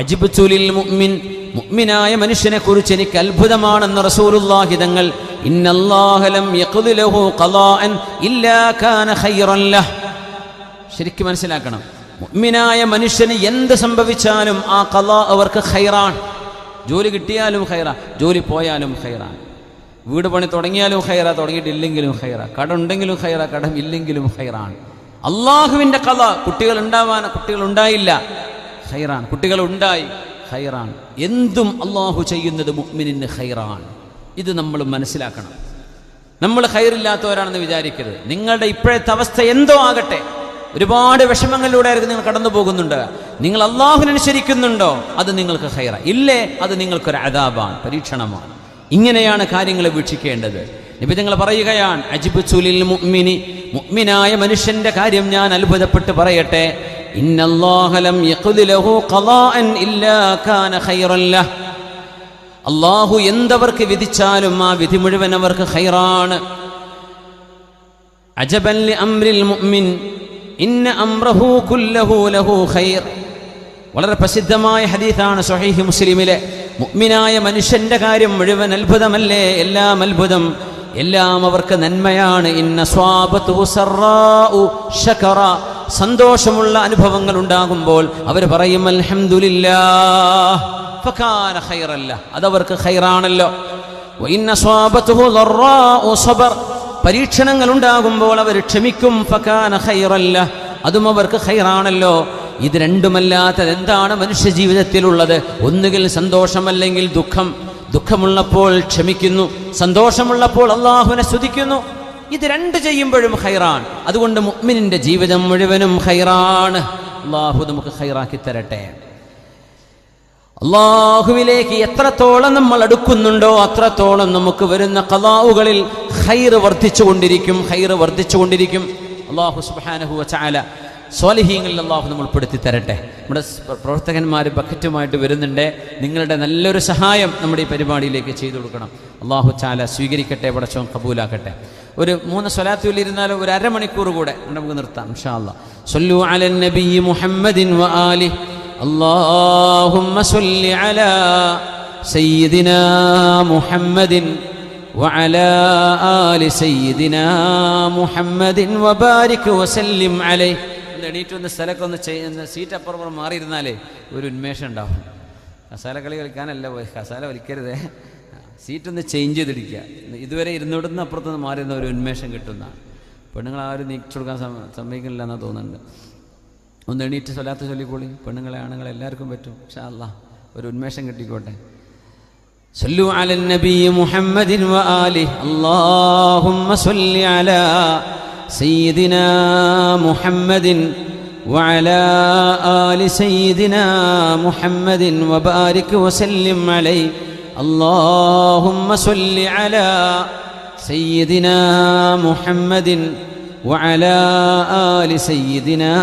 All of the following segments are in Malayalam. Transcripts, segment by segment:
അജ്ബതു ലിൽ മുഅ്മിൻ, മുഅ്മിനായ മനുഷ്യനെ കുറിച്ച് എനിക്ക് അത്ഭുതമാണെന്ന് റസൂലുള്ളാഹി തങ്ങൾ. ഇന്നല്ലാഹ ലം യഖ്ദി ലഹു ഖളാഅൻ ഇല്ലാ കാന ഖൈറൻ ലഹ്. ശരിക്കും മനസ്സിലാക്കണം, മുഅ്മിനായ മനുഷ്യന് എന്ത് സംഭവിച്ചാലും ആ ഖളാ അവർക്ക് ഖൈറാൻ. ജോലി കിട്ടിയാലും ഖൈറ, ജോലി പോയാലും ഖൈറാൻ. വീട് പണി തുടങ്ങിയാലും ഖൈറ, തുടങ്ങിയിട്ടില്ലെങ്കിലും ഖൈറ. കടം ഉണ്ടെങ്കിലും ഖൈറ, കടം ഇല്ലെങ്കിലും ഖൈറാൻ. അള്ളാഹുവിൻ്റെ ഖളാ. കുട്ടികൾ ഉണ്ടാവാൻ, കുട്ടികൾ ഉണ്ടായില്ല, ഖൈറാൻ. കുട്ടികൾ ഉണ്ടായി, ഖൈറാൻ. എന്തും അള്ളാഹു ചെയ്യുന്നത് മുഅ്മിനിന് ഖൈറാൻ. ഇത് നമ്മൾ മനസ്സിലാക്കണം. നമ്മൾ ഖൈറില്ലാത്തവരാണെന്ന് വിചാരിക്കരുത്. നിങ്ങളുടെ ഇപ്പോഴത്തെ അവസ്ഥ എന്തോ ആകട്ടെ, ഒരുപാട് വിഷമങ്ങളിലൂടെ ആയിരിക്കും നിങ്ങൾ കടന്നു പോകുന്നുണ്ട്. നിങ്ങൾ അള്ളാഹുവിനനുസരിക്കുന്നുണ്ടോ, അത് നിങ്ങൾക്ക് ഖൈറ. ഇല്ലേ, അത് നിങ്ങൾക്കൊരു അദാബാണ്, പരീക്ഷണമാണ്. ഇങ്ങനെയാണ് കാര്യങ്ങളെ വീക്ഷിക്കേണ്ടത്. നബി തങ്ങൾ പറയുകയാണ്, അജ്ബതു ലിൽ മുഅ്മിനി, മുഅ്മിനായ മനുഷ്യന്റെ കാര്യം ഞാൻ അത്ഭുതപ്പെട്ട് പറയട്ടെ. ഇന്നല്ലാഹ ലം യഖ്ദി ലഹു ഖളാഅൻ ഇല്ലാ കാന ഖൈറൻ ലഹ്. അല്ലാഹു എന്തവർക്ക് വിധിച്ചാലും ആ വിധി മുഴുവൻ അവർക്ക് ഖൈറാണ്. അജബൻ ലി അംരിൽ മുഅ്മിൻ ഇന്ന അംറഹു കുല്ലഹു ലഹു ഖൈർ. വളരെ പ്രസിദ്ധമായ ഹദീസാണ് സ്വഹീഹ് മുസ്ലിമിലെ. മുഅ്മിനായ മനുഷ്യന്റെ കാര്യം മുഴുവൻ അത്ഭുതമല്ലേ, എല്ലാം അത്ഭുതം, എല്ലാം അവർക്ക് നന്മയാണ്. ഇന്ന സ്വാബതുഹു സറാഉ ശകറ. സന്തോഷമുള്ള അനുഭവങ്ങൾ ഉണ്ടാകുമ്പോൾ അവർ പറയും അൽഹംദുലില്ലാഹ് ഫകാന ഖൈറൻ ലഹ്, അതവർക്ക് ഖൈറാണല്ലോ. വഇന്ന സ്വാബതുഹു ദറാഉ സബർ. പരീക്ഷണങ്ങൾ ഉണ്ടാകുമ്പോൾ അവർ ക്ഷമിക്കും, ഫകാന ഖൈറൻ ലഹ്, അതും അവർക്ക് ഖൈറാണല്ലോ. ഇത് രണ്ടുമല്ലാത്തത് എന്താണ് മനുഷ്യ ജീവിതത്തിലുള്ളത്? ഒന്നുകിൽ സന്തോഷം, അല്ലെങ്കിൽ ദുഃഖം. ദുഃഖമുള്ളപ്പോൾ ക്ഷമിക്കുന്നു, സന്തോഷമുള്ളപ്പോൾ അള്ളാഹുവിനെ സ്തുതിക്കുന്നു. ഇത് രണ്ട് ചെയ്യുമ്പോഴും ഖൈറാൻ. അതുകൊണ്ട് മുഅ്മിനിന്റെ ജീവിതം മുഴുവനും ഖൈറാണ്. അള്ളാഹു നമുക്ക് ഖൈറാക്കി തരട്ടെ. അള്ളാഹുവിലേക്ക് എത്രത്തോളം നമ്മൾ അടുക്കുന്നുണ്ടോ അത്രത്തോളം നമുക്ക് വരുന്ന ഖളാഉകളിൽ ഖൈർ വർദ്ധിച്ചുകൊണ്ടിരിക്കും, ഖൈർ വർദ്ധിച്ചുകൊണ്ടിരിക്കും. അള്ളാഹു സുബ്ഹാനഹു വ തആല സ്വാലിഹീങ്ങളിൽ അള്ളാഹു നമ്മൾ പെടുത്തി തരട്ടെ. നമ്മുടെ പ്രവർത്തകന്മാർ ബക്കറ്റുമായിട്ട് വരുന്നുണ്ട്. നിങ്ങളുടെ നല്ലൊരു സഹായം നമ്മുടെ ഈ പരിപാടിയിലേക്ക് ചെയ്തു കൊടുക്കണം. അള്ളാഹു തആല സ്വീകരിക്കട്ടെ, പടച്ചവൻ കബൂലാക്കട്ടെ. ഒരു 3 സ്വലാത്ത് ചൊല്ലിയിരുന്നാലും ഒരു അരമണിക്കൂർ കൂടെ നമുക്ക് നിർത്താം ഇൻഷാ അല്ലാഹ്. സ്വല്ലു അലൻ നബി മുഹമ്മദിൻ വ ആലിഹി. അല്ലാഹുമ്മ സ്വല്ലി അലാ സയ്യിദിനാ മുഹമ്മദിൻ വഅലാ ആലി സയ്യിദിനാ മുഹമ്മദിൻ വബാരിക് വസല്ലിം അലൈഹി. എണീറ്റ് വന്ന് സ്ഥലമൊക്കെ ഒന്ന് സീറ്റ് അപ്പുറം മാറിയിരുന്നാലേ ഒരു ഉന്മേഷം ഉണ്ടാവും. കസാല കളി കളിക്കാനല്ല പോയി, കസാല വലിക്കരുതേ, സീറ്റൊന്ന് ചേഞ്ച് ചെയ്തിരിക്കുക. ഇതുവരെ ഇരുന്നിടുന്ന അപ്പുറത്തുനിന്ന് മാറിയിരുന്ന ഒരു ഉന്മേഷം കിട്ടുന്നതാണ്. പെണ്ണുങ്ങൾ ആരും നീക്കിച്ചു കൊടുക്കാൻ സമ്മതിക്കുന്നില്ല എന്നാണ് തോന്നുന്നുണ്ട്. ഒന്ന് എണീറ്റ് സ്വലാത്ത് ചൊല്ലിക്കോളി. പെണ്ണുങ്ങളെ ആണുങ്ങളെ എല്ലാവർക്കും പറ്റും. ഇൻഷാ അല്ലാഹ് ഒരു ഉന്മേഷം കിട്ടിക്കോട്ടെ. സല്ലു അലൻ നബി മുഹമ്മദിൻ വ ആലിഹി. അല്ലാഹുമ്മ സ്വല്ലി അലാ സയ്യിദിനാ മുഹമ്മദിൻ വഅലാ ആലി സയ്യിദിനാ മുഹമ്മദിൻ വബാരിക് വസല്ലിം അലൈഹി. اللهم صل على سيدنا محمد وعلى آل سيدنا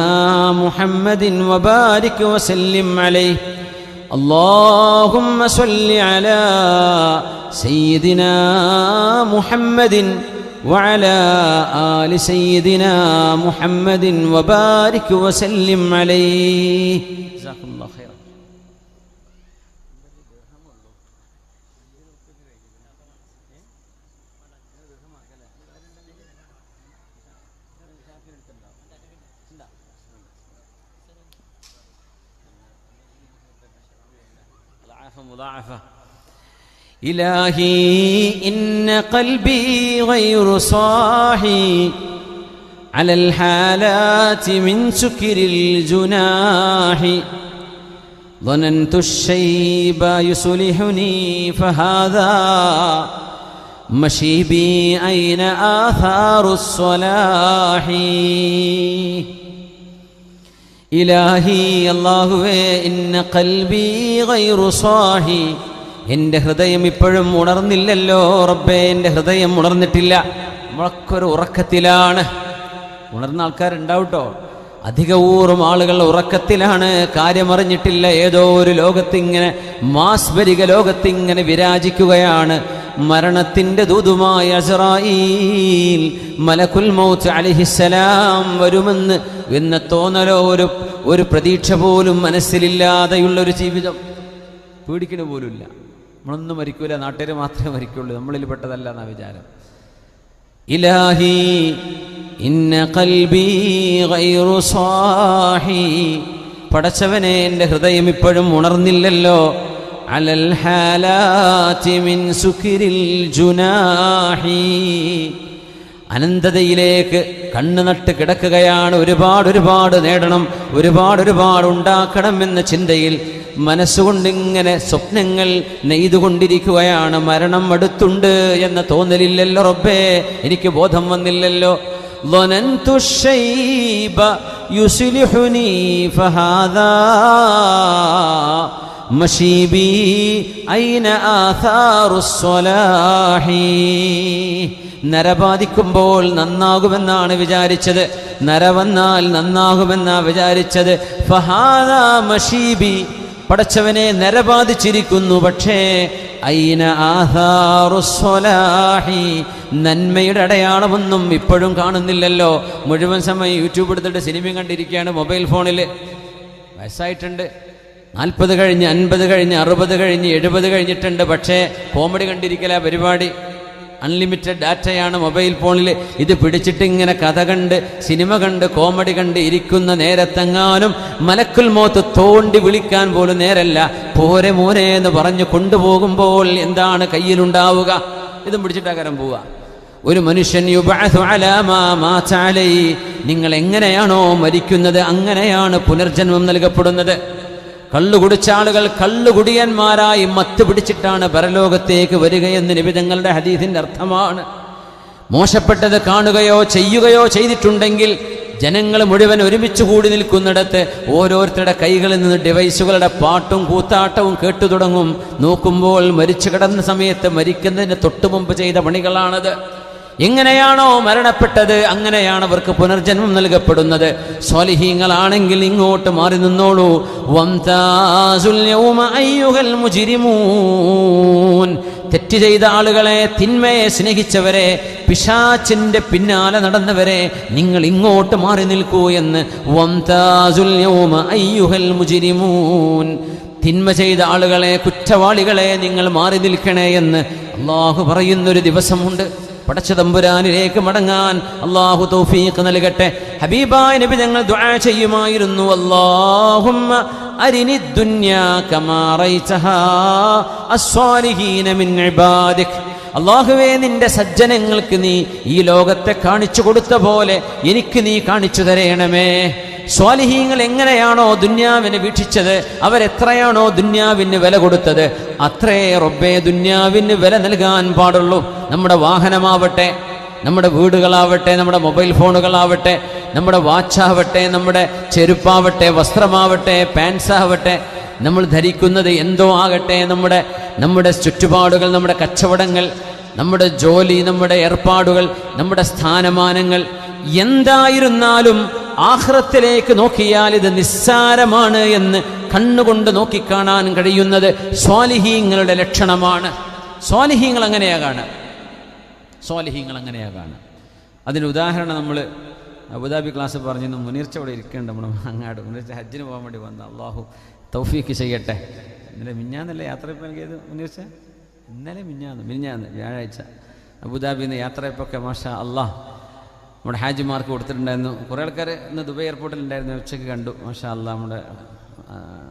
محمد وبارك وسلم عليه. اللهم صل على سيدنا محمد وعلى آل سيدنا محمد وبارك وسلم عليه. جزاكم الله خيرا. مضاعفة. إلهي إن قلبي غير صاحي على الحالات من سكر الجناح. ظننت الشيب يصلحني فهذا مشيبي أين آثار الصلاح. ഇലാഹി അല്ലാഹുവേ ഇന്ന ഖൽബി ഗൈറു സാഹി. എൻ്റെ ഹൃദയം ഇപ്പോഴും ഉണർന്നില്ലല്ലോ റബ്ബേ, എൻ്റെ ഹൃദയം ഉണർന്നിട്ടില്ല. നമ്മളൊക്കെ ഉറക്കത്തിലാണ്. ഉണർന്ന ആൾക്കാരുണ്ടാവട്ടോ, അധികപൂർവ്വം ആളുകൾ ഉറക്കത്തിലാണ്, കാര്യമറിഞ്ഞിട്ടില്ല. ഏതോ ഒരു ലോകത്തിങ്ങനെ മാസ്മരിക ലോകത്തിങ്ങനെ വിരാജിക്കുകയാണ്. മരണത്തിൻ്റെ ദൂതുമായ അസ്റായീൽ മലക്കുൽ മൗത്ത് അലൈഹിസ്സലാം വരുമെന്ന് എന്ന തോന്നലോ ഒരു പ്രതീക്ഷ പോലും മനസ്സിലില്ലാതെയുള്ളൊരു ജീവിതം. പേടിക്കണ പോലുമില്ല. നമ്മളൊന്നും മരിക്കൂല, നാട്ടുകാർ മാത്രമേ മരിക്കുള്ളൂ, നമ്മളിൽ പെട്ടതല്ല എന്നാ വിചാരം. ഇലാഹി ഇന്ന ഖൽബി ഗൈറു സാഹി, പടച്ചവനെ എൻ്റെ ഹൃദയം ഇപ്പോഴും ഉണർന്നില്ലല്ലോ. അലൽ ഹാലാതി മിൻ സുക്രിൽ ജുനാഹി, അനന്തതയിലേക്ക് കണ്ണു നട്ട് കിടക്കുകയാണ്. ഒരുപാട് നേടണം, ഒരുപാട് ഉണ്ടാക്കണം എന്ന ചിന്തയിൽ മനസ്സുകൊണ്ടിങ്ങനെ സ്വപ്നങ്ങൾ നെയ്തുകൊണ്ടിരിക്കുകയാണ്. മരണം അടുത്തുണ്ട് എന്ന തോന്നലില്ലല്ലോ റബ്ബേ, എനിക്ക് ബോധം വന്നില്ലല്ലോ. ظننت الشيب يصلحني فهذا مشيبي أين آثار الصلاح. നരബാധിക്കുമ്പോൾ നന്നാകുമെന്നാണ് വിചാരിച്ചത്, നര വന്നാൽ നന്നാകുമെന്നാ വിചാരിച്ചത്. ഫഹാദാ മഷീബി, പടച്ചവനെ നരബാധിച്ചിരിക്കുന്നു, പക്ഷേ ഐന ആഥാറുസ്സലാഹി, നന്മയുടെ അടയാളമൊന്നും ഇപ്പോഴും കാണുന്നില്ലല്ലോ. മുഴുവൻ സമയം യൂട്യൂബ് എടുത്തിട്ട് സിനിമയും കണ്ടിരിക്കുകയാണ് മൊബൈൽ ഫോണിൽ. വയസ്സായിട്ടുണ്ട്, 40 കഴിഞ്ഞ് 50 കഴിഞ്ഞ് 60 കഴിഞ്ഞ് 70 കഴിഞ്ഞിട്ടുണ്ട്, പക്ഷേ കോമഡി കണ്ടിരിക്കല പരിപാടി. അൺലിമിറ്റഡ് ഡാറ്റയാണ് മൊബൈൽ ഫോണിൽ. ഇത് പിടിച്ചിട്ട് ഇങ്ങനെ കഥ കണ്ട് സിനിമ കണ്ട് കോമഡി കണ്ട് ഇരിക്കുന്ന നേരത്തെങ്ങാനും മലക്കുൽ മൗത്ത് തോണ്ടി വിളിക്കാൻ പോലും നേരല്ല. പോരെ മോനെ എന്ന് പറഞ്ഞു കൊണ്ടുപോകുമ്പോൾ എന്താണ് കയ്യിലുണ്ടാവുക? ഇതും പിടിച്ചിട്ടാകാരം പോവുക. ഒരു മനുഷ്യൻ യുബഅസു അലാ മാ മാത അലൈഹി, നിങ്ങൾ എങ്ങനെയാണോ മരിക്കുന്നത് അങ്ങനെയാണ് പുനർജന്മം നൽകപ്പെടുന്നത്. കള്ളുകുടിച്ച ആളുകൾ കള്ളുകുടിയന്മാരായി മത്ത് പിടിച്ചിട്ടാണ് പരലോകത്തേക്ക് വരികയെന്ന് നബി തങ്ങളുടെ ഹദീസിന്റെ അർത്ഥമാണ്. മോശപ്പെട്ടത് കാണുകയോ ചെയ്യുകയോ ചെയ്തിട്ടുണ്ടെങ്കിൽ ജനങ്ങൾ മുഴുവൻ ഒരുമിച്ച് കൂടി നിൽക്കുന്നിടത്ത് ഓരോരുത്തരുടെ കൈകളിൽ നിന്ന് ഡിവൈസുകളുടെ പാട്ടും കൂത്താട്ടവും കേട്ടു തുടങ്ങും. നോക്കുമ്പോൾ മരിച്ചു കിടന്ന സമയത്ത് മരിക്കുന്നതിന് തൊട്ടു മുമ്പ് ചെയ്ത പണികളാണത്. എങ്ങനെയാണോ മരണപ്പെട്ടത് അങ്ങനെയാണ് അവർക്ക് പുനർജന്മം നൽകപ്പെടുന്നത്. സ്വാലിഹീങ്ങളാണെങ്കിൽ ഇങ്ങോട്ട് മാറി നിന്നോളൂ. വംതാസുൽ യൗമ അയ്യുഹൽ മുജ്രിമൂൻ, തെറ്റ് ചെയ്ത ആളുകളെ, തിന്മയെ സ്നേഹിച്ചവരെ, പിശാചിന്റെ പിന്നാലെ നടന്നവരെ, നിങ്ങൾ ഇങ്ങോട്ട് മാറി നിൽക്കൂ എന്ന്. വംതാസുൽ യൗമ അയ്യുഹൽ മുജ്രിമൂൻ, തിന്മ ചെയ്ത ആളുകളെ, കുറ്റവാളികളെ നിങ്ങൾ മാറി നിൽക്കണേ എന്ന് അള്ളാഹു പറയുന്നൊരു ദിവസമുണ്ട്. പടച്ച തമ്പുരാനിലേക്ക് മടങ്ങാൻ അള്ളാഹു തൗഫീഖ് നൽകട്ടെ. ഹബീബായ നബി ഞങ്ങൾ ദുആ ചെയ്യുമായിരുന്നു, അല്ലാഹുമ്മ അരിനി ദുനിയാ കമാ റൈതഹാ അസ്സാലിഹീന മിൻ ഇബാദിക്. അല്ലാഹുവേ, നിന്റെ സജ്ജനങ്ങൾക്ക് നീ ഈ ലോകത്തെ കാണിച്ചു കൊടുത്ത പോലെ എനിക്ക് നീ കാണിച്ചു തരയണമേ. സ്വാലിഹീങ്ങൾ എങ്ങനെയാണോ ദുന്യാവിനെ വീക്ഷിച്ചത്, അവരെത്രയാണോ ദുന്യാവിന് വില കൊടുത്തത്, അത്രേ റബ്ബേ ദുന്യാവിന് വില നൽകാൻ പാടുള്ളൂ. നമ്മുടെ വാഹനമാവട്ടെ, നമ്മുടെ വീടുകളാവട്ടെ, നമ്മുടെ മൊബൈൽ ഫോണുകളാവട്ടെ, നമ്മുടെ വാച്ചാവട്ടെ, നമ്മുടെ ചെരുപ്പാവട്ടെ, വസ്ത്രമാവട്ടെ, പാൻസാവട്ടെ, നമ്മൾ ധരിക്കുന്നത് എന്തോ ആകട്ടെ, നമ്മുടെ ചുറ്റുപാടുകൾ, നമ്മുടെ കച്ചവടങ്ങൾ, നമ്മുടെ ജോലി, നമ്മുടെ ഏർപ്പാടുകൾ, നമ്മുടെ സ്ഥാനമാനങ്ങൾ എന്തായിരുന്നാലും ആഖിറത്തിലേക്ക് നോക്കിയാൽ ഇത് നിസ്സാരമാണ് എന്ന് കണ്ണുകൊണ്ട് നോക്കിക്കാണാൻ കഴിയുന്നത് സ്വാലിഹീങ്ങളുടെ ലക്ഷണമാണ്. സ്വാലിഹീങ്ങൾ അങ്ങനെയാകാണ്. അതിന് ഉദാഹരണം നമ്മൾ അബുദാബി ക്ലാസ് പറഞ്ഞിരുന്നു. മുനീർച്ച ഇവിടെ ഇരിക്കേണ്ട, നമ്മൾ അങ്ങാട് മുനീർച്ച ഹജ്ജിന് പോകാൻ വേണ്ടി വന്ന, അള്ളാഹു തൗഫീഖ് ചെയ്യട്ടെ. ഇന്നലെ മിഞ്ഞാന്നല്ലേ യാത്രയപ്പം നൽകിയത് മുനീർച്ച? ഇന്നലെ മിഞ്ഞാന്ന് വ്യാഴാഴ്ച അബുദാബിയിൽ നിന്ന് യാത്രയപ്പൊക്കെ മാഷാ അള്ളാഹ് നമ്മുടെ ഹാജിമാർക്ക് കൊടുത്തിട്ടുണ്ടായിരുന്നു. കുറേ ആൾക്കാർ ഇന്ന് ദുബൈ എയർപോർട്ടിൽ ഉണ്ടായിരുന്നു, ഉച്ചയ്ക്ക് കണ്ടു. മാഷാ അള്ളാഹ് നമ്മുടെ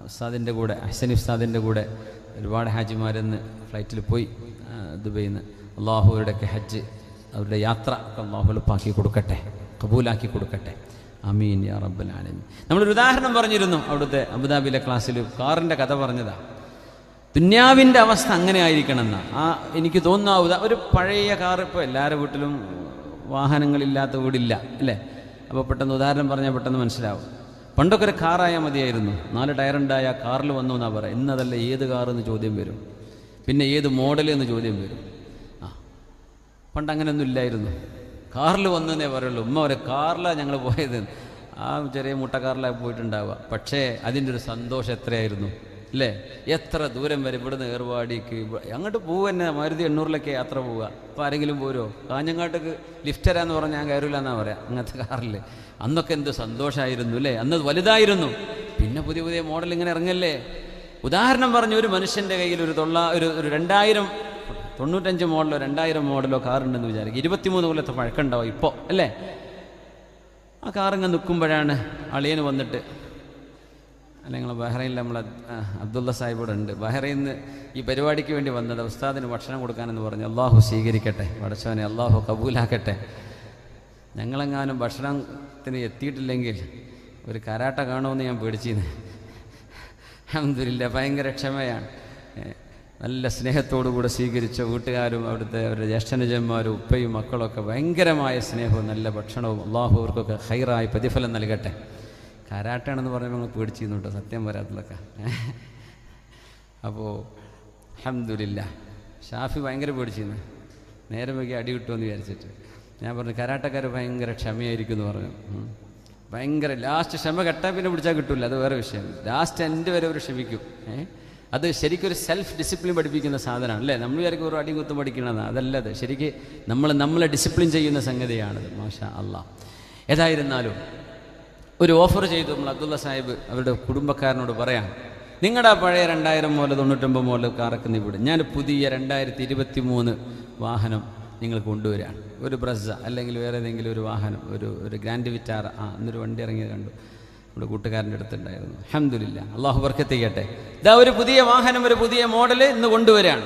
ഉസ്താദിൻ്റെ കൂടെ, ഹസനി ഉസ്താദിൻ്റെ കൂടെ ഒരുപാട് ഹാജിമാരിന്ന് ഫ്ലൈറ്റിൽ പോയി ദുബൈയിൽ നിന്ന്. അള്ളാഹു അവരുടെയൊക്കെ ഹജ്ജ്, അവരുടെ യാത്ര ഒക്കെ അള്ളാഹു എളുപ്പാക്കി കൊടുക്കട്ടെ, കബൂലാക്കി കൊടുക്കട്ടെ. ആമീൻ യാ റബ്ബൽ ആലമീൻ. നമ്മളൊരു ഉദാഹരണം പറഞ്ഞിരുന്നു അവിടുത്തെ അബുദാബിയിലെ ക്ലാസ്സിൽ, കാറിൻ്റെ കഥ പറഞ്ഞതാണ്. ദുന്യാവിൻ്റെ അവസ്ഥ അങ്ങനെ ആയിരിക്കണം എന്നാ എനിക്ക് തോന്നുന്ന ഒരു പഴയ കാർ. ഇപ്പോൾ എല്ലാവരുടെ വീട്ടിലും വാഹനങ്ങളില്ലാത്ത വീടില്ല അല്ലേ? അപ്പോൾ പെട്ടെന്ന് ഉദാഹരണം പറഞ്ഞാൽ പെട്ടെന്ന് മനസ്സിലാവും. പണ്ടൊക്കെ ഒരു കാറായാൽ മതിയായിരുന്നു, 4 ടയറുണ്ടായ കാറിൽ വന്നു എന്നാ പറയാം. ഇന്നതല്ല, ഏത് കാറെന്ന് ചോദ്യം വരും, പിന്നെ ഏത് മോഡൽ എന്ന് ചോദ്യം വരും. പണ്ട് അങ്ങനെയൊന്നും ഇല്ലായിരുന്നു, കാറിൽ വന്നതേ പറയുള്ളൂ. ഉമ്മ ഒരു കാറിലാണ് ഞങ്ങൾ പോയത്, ആ ചെറിയ മുട്ടക്കാറിലാണ് പോയിട്ടുണ്ടാവുക. പക്ഷേ അതിൻ്റെ ഒരു സന്തോഷം എത്രയായിരുന്നു. അല്ലേ? എത്ര ദൂരം വരെ ഇവിടുന്ന് ഏർവാടിക്ക് അങ്ങോട്ട് പോകുക തന്നെ മാരുതി 800-ലൊക്കെ യാത്ര പോവുക. അപ്പോൾ ആരെങ്കിലും പോരോ? കാഞ്ഞങ്ങാട്ടേക്ക് ലിഫ്റ്റ് തരാമെന്ന് പറഞ്ഞാൽ ഞാൻ കയറില്ല എന്നാണ് പറയാം. അങ്ങനത്തെ കാറിൽ അന്നൊക്കെ എന്ത് സന്തോഷമായിരുന്നു അല്ലേ? അന്ന് വലുതായിരുന്നു. പിന്നെ പുതിയ പുതിയ മോഡൽ ഇങ്ങനെ ഇറങ്ങല്ലേ. ഉദാഹരണം പറഞ്ഞു, ഒരു മനുഷ്യൻ്റെ കയ്യിൽ ഒരു 2095 മോഡലോ 2000 മോഡലോ കാറുണ്ടെന്ന് വിചാരിക്കും. 23 കൊല്ലത്തെ പഴക്കമുണ്ടാവും ഇപ്പോൾ അല്ലേ? ആ കാറിങ്ങനെ നിൽക്കുമ്പോഴാണ് അളിയന് വന്നിട്ട്, അല്ലെങ്കിൽ ബഹ്റൈനിൽ നമ്മളെ അബ്ദുള്ള സാഹിബ് ഉണ്ട്, ബഹ്റൈനിൽ നിന്ന് ഈ പരിപാടിക്ക് വേണ്ടി വന്നത്, ഉസ്താദിന് ഭക്ഷണം കൊടുക്കാനെന്ന് പറഞ്ഞു. അള്ളാഹു സ്വീകരിക്കട്ടെ, പടച്ചവനെ അള്ളാഹു കബൂലാക്കട്ടെ. ഞങ്ങളെങ്ങാനും ഭക്ഷണത്തിന് എത്തിയിട്ടില്ലെങ്കിൽ ഒരു കരാട്ട കാണുമെന്ന് ഞാൻ പേടിച്ചിരുന്നു. അൽഹംദുലില്ലാ, ഭയങ്കര ക്ഷമയാണ്. നല്ല സ്നേഹത്തോടുകൂടെ സ്വീകരിച്ച വീട്ടുകാരും അവിടുത്തെ അവരുടെ ജ്യേഷ്ഠനുജന്മാരും ഉപ്പയും മക്കളൊക്കെ ഭയങ്കരമായ സ്നേഹവും നല്ല ഭക്ഷണവും. അള്ളാഹു അവർക്കൊക്കെ ഹൈറായി പ്രതിഫലം നൽകട്ടെ. കരാട്ടാണെന്ന് പറയുമ്പോൾ ഞങ്ങൾ പേടിച്ചിരുന്നുണ്ട്, സത്യം വരാത്തിലൊക്കെ. അപ്പോൾ അൽഹംദുലില്ലാ, ഷാഫി ഭയങ്കര പേടിച്ചിരുന്നു, നേരം വൈകി അടി കിട്ടുമെന്ന് വിചാരിച്ചിട്ട്. ഞാൻ പറഞ്ഞു കരാട്ടക്കാർ ഭയങ്കര ക്ഷമയായിരിക്കും എന്ന് പറഞ്ഞു. ഭയങ്കര ലാസ്റ്റ് ക്ഷമ കെട്ടാൻ പിന്നെ പിടിച്ചാൽ കിട്ടില്ല, അത് വേറെ വിഷയം. ലാസ്റ്റ് എൻ്റെ വരെ അവർ ക്ഷമിക്കും. അത് ശരിക്കൊരു സെൽഫ് ഡിസിപ്ലിൻ പഠിപ്പിക്കുന്ന സാധനമാണ് അല്ലേ? നമ്മൾ വിചാരിക്കും ഒരു അടി കുത്തും പഠിക്കണമെന്ന്, അതല്ലത്. ശരിക്ക് നമ്മളെ ഡിസിപ്ലിൻ ചെയ്യുന്ന സംഗതിയാണത്. മാഷാ അല്ലാ. ഏതായിരുന്നാലും ഒരു ഓഫർ ചെയ്തു നമ്മൾ അബ്ദുള്ള സാഹിബ് അവരുടെ കുടുംബക്കാരനോട് പറയാം, നിങ്ങളുടെ പഴയ 2000 മോഡൽ 99 മോഡൽ കാറൊക്കെ നീ വിടും, ഞാൻ പുതിയ 2023 വാഹനം നിങ്ങൾ കൊണ്ടുവരികയാണ്. ഒരു ബ്രസ്സ അല്ലെങ്കിൽ വേറെ ഏതെങ്കിലും ഒരു വാഹനം, ഒരു ഗ്രാൻഡ് വിറ്റാറ, എന്നൊരു വണ്ടി ഇറങ്ങിയത് കണ്ടു, നമ്മുടെ കൂട്ടുകാരൻ്റെ അടുത്തുണ്ടായിരുന്നു. അൽഹംദുലില്ലാ, അള്ളാഹു ബർക്കത്ത് ചെയ്യട്ടെ. ഇതാ ഒരു പുതിയ വാഹനം, ഒരു പുതിയ മോഡൽ ഇന്ന് കൊണ്ടുവരികയാണ്.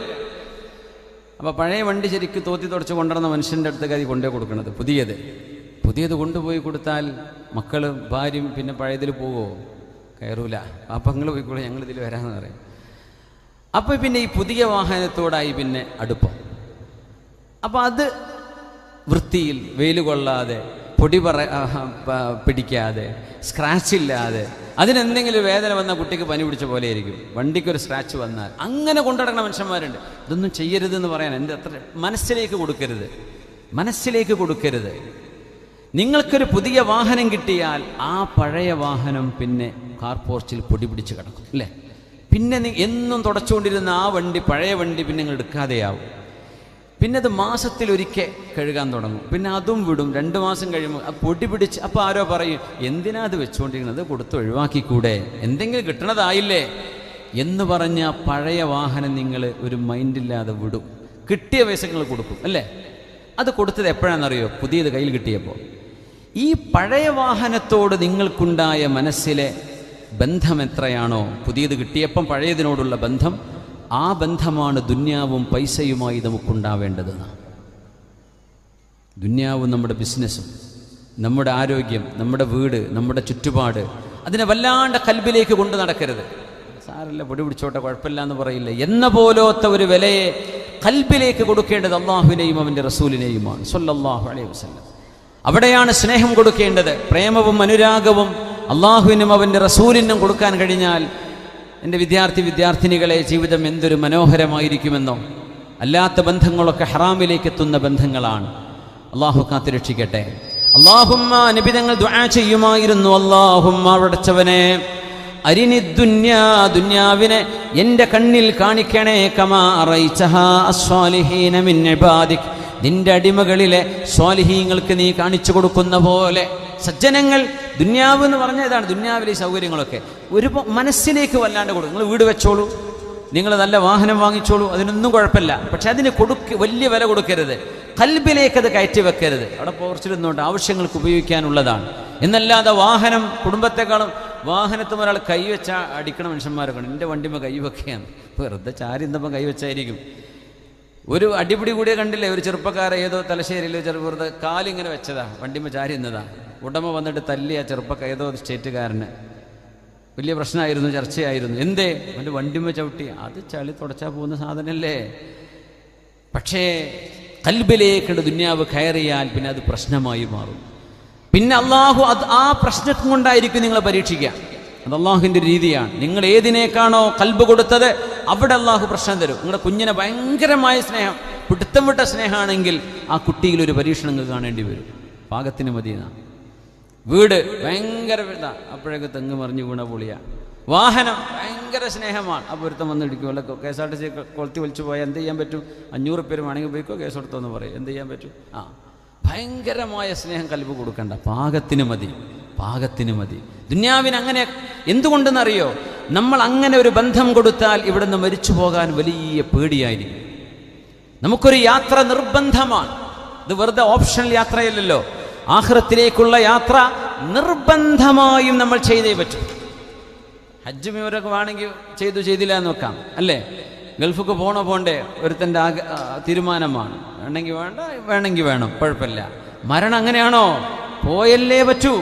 അപ്പോൾ പഴയ വണ്ടി ശരിക്ക് തോത്തി തുടച്ച് കൊണ്ടുവരുന്ന മനുഷ്യൻ്റെ അടുത്തേക്ക് അത് കൊണ്ടുപോയി കൊടുക്കണത്. പുതിയത് കൊണ്ടുപോയി കൊടുത്താൽ മക്കളും ഭാര്യയും പിന്നെ പഴയതിൽ പോവോ? കയറൂല. അപ്പം നിങ്ങൾ പോയിക്കോളൂ, ഞങ്ങളിതിൽ വരാമെന്ന് പറയും. അപ്പോൾ പിന്നെ ഈ പുതിയ വാഹനത്തോടായി പിന്നെ അടുപ്പം. അപ്പോൾ അത് വൃത്തിയിൽ വെയിൽ കൊള്ളാതെ, പൊടി പിടിക്കാതെ, സ്ക്രാച്ച് ഇല്ലാതെ, അതിനെന്തെങ്കിലും വേദന വന്നാൽ കുട്ടിക്ക് പനി പിടിച്ച പോലെ ആയിരിക്കും. വണ്ടിക്കൊരു സ്ക്രാച്ച് വന്നാൽ അങ്ങനെ കൊണ്ടുനടക്കുന്ന മനുഷ്യന്മാരുണ്ട്. ഇതൊന്നും ചെയ്യരുതെന്ന് പറയാൻ എൻ്റെ അത്ര മനസ്സിലേക്ക് കൊടുക്കരുത്. നിങ്ങൾക്കൊരു പുതിയ വാഹനം കിട്ടിയാൽ ആ പഴയ വാഹനം പിന്നെ കാർ പോർച്ചിൽ പൊടി പിടിച്ച് കിടക്കും അല്ലേ? പിന്നെ എന്നും തുടച്ചുകൊണ്ടിരുന്ന ആ വണ്ടി, പഴയ വണ്ടി പിന്നെ നിങ്ങൾ എടുക്കാതെയാവും. പിന്നെ അത് മാസത്തിലൊരിക്കൽ കഴുകാൻ തുടങ്ങും. പിന്നെ അതും വിടും. 2 മാസം കഴിയുമ്പോൾ ആ പൊടി പിടിച്ച്, അപ്പോൾ ആരോ പറയും, എന്തിനാ അത് വെച്ചുകൊണ്ടിരിക്കുന്നത്, കൊടുത്ത് ഒഴിവാക്കിക്കൂടെ, എന്തെങ്കിലും കിട്ടണതായില്ലേ എന്ന് പറഞ്ഞ ആ പഴയ വാഹനം നിങ്ങൾ ഒരു മൈൻഡില്ലാതെ വിടും. കിട്ടിയ പൈസ നിങ്ങൾ കൊടുക്കും അല്ലേ? അത് കൊടുത്തത് എപ്പോഴാണെന്നറിയോ? പുതിയത് കയ്യിൽ കിട്ടിയപ്പോൾ. ഈ പഴയ വാഹനത്തോട് നിങ്ങൾക്കുണ്ടായ മനസ്സിലെ ബന്ധം എത്രയാണോ, പുതിയത് കിട്ടിയപ്പം പഴയതിനോടുള്ള ബന്ധം, ആ ബന്ധമാണ് ദുന്യാവും പൈസയുമായി നമുക്കുണ്ടാവേണ്ടത്. ദുന്യാവും നമ്മുടെ ബിസിനസ്സും നമ്മുടെ ആരോഗ്യം, നമ്മുടെ വീട്, നമ്മുടെ ചുറ്റുപാട്, അതിനെ വല്ലാണ്ട് കൽബിലേക്ക് കൊണ്ടു നടക്കരുത്. സാരല്ല, പൊടി പിടിച്ചോട്ടെ, കുഴപ്പമില്ല എന്ന് പറയില്ല എന്ന പോലത്തെ ഒരു വിലയെ കൽബിലേക്ക് കൊടുക്കേണ്ടത് അള്ളാഹുവിനെയും അവൻ്റെ റസൂലിനെയുമാണ് സ്വല്ലല്ലാഹു അലൈഹി വസല്ലം. അവിടെയാണ് സ്നേഹം കൊടുക്കേണ്ടത്. പ്രേമവും അനുരാഗവും അള്ളാഹുവിനും അവൻ്റെ റസൂലിനും കൊടുക്കാൻ കഴിഞ്ഞാൽ എൻ്റെ വിദ്യാർത്ഥിനികളെ, ജീവിതം എന്തൊരു മനോഹരമായിരിക്കുമെന്നോ. അല്ലാത്ത ബന്ധങ്ങളൊക്കെ ഹറാമിലേക്ക് എത്തുന്ന ബന്ധങ്ങളാണ്. അള്ളാഹു കാത്തുരക്ഷിക്കട്ടെ. അല്ലാഹുമ്മ, നബി തങ്ങൾ ദുആ ചെയ്യുമായിരുന്നു, അല്ലാഹുമ്മ അവിടച്ചവനെ, അരിനി ദുന്യാ, ദുന്യാവിനെ എൻ്റെ കണ്ണിൽ കാണിക്കണേ, കമാ അറൈതഹാ അസ്സാലിഹീന മിൻ ഇബാദിക്, നിന്റെ അടിമകളിലെ സ്വാലിഹീങ്ങൾക്ക് നീ കാണിച്ചു കൊടുക്കുന്ന പോലെ. സജ്ജനങ്ങൾ, ദുന്യാവ് എന്ന് പറഞ്ഞാൽ ഇതാണ്, ദുന്യാവിലെ സൗകര്യങ്ങളൊക്കെ ഒരു മനസ്സിലേക്ക് വല്ലാണ്ട് കൊടുക്കും. നിങ്ങൾ വീട് വെച്ചോളൂ, നിങ്ങൾ നല്ല വാഹനം വാങ്ങിച്ചോളൂ, അതിനൊന്നും കുഴപ്പമില്ല. പക്ഷെ അതിന് വലിയ വില കൊടുക്കരുത്. കൽബിലേക്ക് അത് കയറ്റി വെക്കരുത്. അവിടെ പോർച്ചിലൊന്നുകൊണ്ട് ആവശ്യങ്ങൾക്ക് ഉപയോഗിക്കാനുള്ളതാണ് എന്നല്ലാതെ വാഹനം, കുടുംബത്തെക്കാളും വാഹനത്തും ഒരാൾ കൈവച്ച അടിക്കണ മനുഷ്യന്മാരൊക്കെ ഉണ്ട്. എൻ്റെ വണ്ടിമ്മ കൈവെക്കുകയാണ്, വെറുതെ ചാരി ഇന്നപ്പം കൈവച്ചായിരിക്കും. ഒരു അടിപിടി കൂടിയ കണ്ടില്ലേ, ഒരു ചെറുപ്പക്കാരെ ഏതോ തലശ്ശേരിയിൽ വെറുതെ കാലിങ്ങനെ വെച്ചതാ, വണ്ടിമ്മ ചാരി എന്നതാ. ഉടമ വന്നിട്ട് തല്ലിയ ഏതോ സ്റ്റേറ്റുകാരന് വലിയ പ്രശ്നമായിരുന്നു, ചർച്ചയായിരുന്നു. എന്തേ? അവൻ്റെ വണ്ടിമ്മ ചവിട്ടി. അത് ചളി തുടച്ചാൽ പോകുന്ന സാധനമല്ലേ? പക്ഷേ കൽബിലേക്ക് ദുന്യാവ് കയറിയാൽ പിന്നെ അത് പ്രശ്നമായി മാറും. പിന്നെ അള്ളാഹു ആ പ്രശ്നം കൊണ്ടായിരിക്കും നിങ്ങളെ പരീക്ഷിക്കുക. അത് അള്ളാഹുവിൻ്റെ രീതിയാണ്. നിങ്ങൾ ഏതിനേക്കാണോ കൽബ് കൊടുത്തത് അവിടെ അള്ളാഹു പ്രശ്നം തരും. നിങ്ങളുടെ കുഞ്ഞിനെ ഭയങ്കരമായ സ്നേഹം, പിടുത്തം വിട്ട സ്നേഹമാണെങ്കിൽ ആ കുട്ടിയിലൊരു പരീക്ഷണങ്ങൾ കാണേണ്ടി വരും. പാകത്തിന് മതിയെന്ന വീട് ഭയങ്കര അപ്പോഴൊക്കെ തെങ്ങ് മറിഞ്ഞു വീണ പൊളിയ, വാഹനം ഭയങ്കര സ്നേഹമാണ്. അപ്പോൾ ഒരുത്തം വന്ന് ഇടിക്കും. അല്ല KSRTC കൊളുത്തി വലിച്ചു പോയാൽ എന്ത് ചെയ്യാൻ പറ്റും? 500 പേര് വേണമെങ്കിൽ പോയിക്കോ, കേസ് കൊടുത്തോന്ന് പറയും. എന്ത് ചെയ്യാൻ പറ്റും? ഭയങ്കരമായ സ്നേഹം കൽബ് കൊടുക്കണ്ട, പാകത്തിന് മതി, പാകത്തിന് മതി. ദുന്യാവിന് അങ്ങനെ എന്തുകൊണ്ടെന്നറിയോ? നമ്മൾ അങ്ങനെ ഒരു ബന്ധം കൊടുത്താൽ ഇവിടുന്ന് മരിച്ചു പോകാൻ വലിയ പേടിയായിരിക്കും. നമുക്കൊരു യാത്ര നിർബന്ധമാണ്. ഇത് വെറുതെ ഓപ്ഷണൽ യാത്രയല്ലല്ലോ. ആഖിറത്തിലേക്കുള്ള യാത്ര നിർബന്ധമായും നമ്മൾ ചെയ്തേ പറ്റും. ഹജ്ജ് ഇവരൊക്കെ വേണമെങ്കിൽ ചെയ്തില്ല എന്ന് വെക്കാം, അല്ലേ? ഗൾഫിക്ക് പോണ്ടേ ഒരുത്തൻ്റെ തീരുമാനമാണ്. വേണമെങ്കിൽ വേണ്ട, വേണമെങ്കിൽ വേണം, കുഴപ്പമില്ല. മരണം അങ്ങനെയാണോ? പോയല്ലേ പറ്റൂ.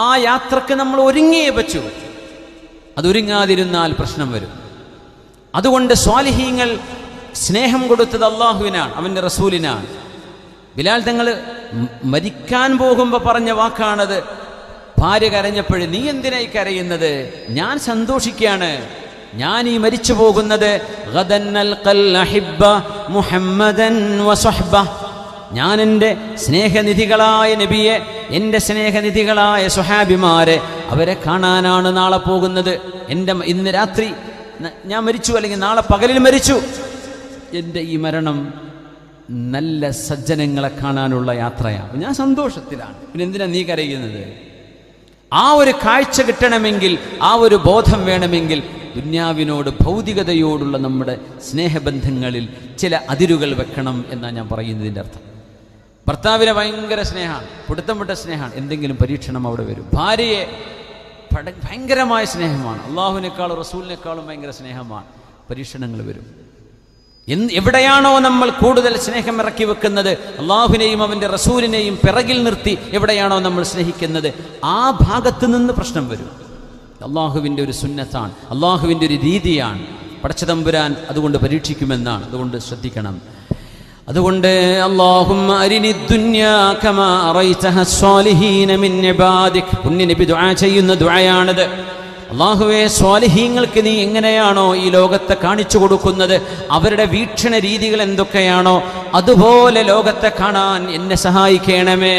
ആ യാത്രക്ക് നമ്മൾ ഒരുങ്ങിയേ പറ്റൂ. അതൊരുങ്ങാതിരുന്നാൽ പ്രശ്നം വരും. അതുകൊണ്ട് സ്വാലിഹീങ്ങൾ സ്നേഹം കൊടുത്തത് അള്ളാഹുവിനാണ്, അവൻ്റെ റസൂലിനാണ്. ബിലാൽ തങ്ങൾ മരിക്കാൻ പോകുമ്പോൾ പറഞ്ഞ വാക്കാണത്. ഭാര്യ കരഞ്ഞപ്പോൾ, നീ എന്തിനായി കരയുന്നത്? ഞാൻ സന്തോഷിക്കുകയാണ്. ഞാൻ ഈ മരിച്ചു പോകുന്നത് ഞാൻ എൻ്റെ സ്നേഹനിധികളായ നബിയെ, എൻ്റെ സ്നേഹനിധികളായ സ്വഹാബിമാരെ അവരെ കാണാനാണ് നാളെ പോകുന്നത്. ഇന്ന് രാത്രി ഞാൻ മരിച്ചു, അല്ലെങ്കിൽ നാളെ പകലിൽ മരിച്ചു. എൻ്റെ ഈ മരണം നല്ല സജ്ജനങ്ങളെ കാണാനുള്ള യാത്രയാണ്. ഞാൻ സന്തോഷത്തിലാണ്. പിന്നെ എന്തിനാ നീ കരയുന്നത്? ആ ഒരു കാഴ്ച കിട്ടണമെങ്കിൽ, ആ ഒരു ബോധം വേണമെങ്കിൽ ദുന്യാവിനോട്, ഭൗതികതയോടുള്ള നമ്മുടെ സ്നേഹബന്ധങ്ങളിൽ ചില അതിരുകൾ വെക്കണം എന്നാണ് ഞാൻ പറയുന്നതിൻ്റെ അർത്ഥം. ഭർത്താവിനെ ഭയങ്കര സ്നേഹമാണ്, പിടുത്തം വിട്ട സ്നേഹമാണ്. എന്തെങ്കിലും പരീക്ഷണം അവിടെ വരും. ഭാര്യയെ ഭയങ്കരമായ സ്നേഹമാണ്, അള്ളാഹുവിനേക്കാളും റസൂലിനേക്കാളും ഭയങ്കര സ്നേഹമാണ്. പരീക്ഷണങ്ങൾ വരും. എവിടെയാണോ നമ്മൾ കൂടുതൽ സ്നേഹം ഇറക്കി വെക്കുന്നത്, അള്ളാഹുവിനെയും അവൻ്റെ റസൂലിനെയും പിറകിൽ നിർത്തി എവിടെയാണോ നമ്മൾ സ്നേഹിക്കുന്നത്, ആ ഭാഗത്ത് നിന്ന് പ്രശ്നം വരും. അള്ളാഹുവിൻ്റെ ഒരു സുന്നത്താണ്, അള്ളാഹുവിൻ്റെ ഒരു രീതിയാണ്. പടച്ചതമ്പുരാൻ അതുകൊണ്ട് പരീക്ഷിക്കുമെന്നാണ്. അതുകൊണ്ട് ശ്രദ്ധിക്കണം. അതുകൊണ്ട് അല്ലാഹുമ്മ അരിനി ദുനിയാ കമാ അറൈതഹ സ്വാലിഹീന മിൻ ഇബാദിക്, പുണ്യ നബി ദുആ ചെയ്യുന്ന ദുആയാണത്. അല്ലാഹുവേ, സ്വാലിഹീങ്ങൾക്ക് നീ എങ്ങനെയാണോ ഈ ലോകത്തെ കാണിച്ചു കൊടുക്കുന്നത്, അവരുടെ വീക്ഷണ രീതികൾ എന്തൊക്കെയാണോ അതുപോലെ ലോകത്തെ കാണാൻ എന്നെ സഹായിക്കണമേ.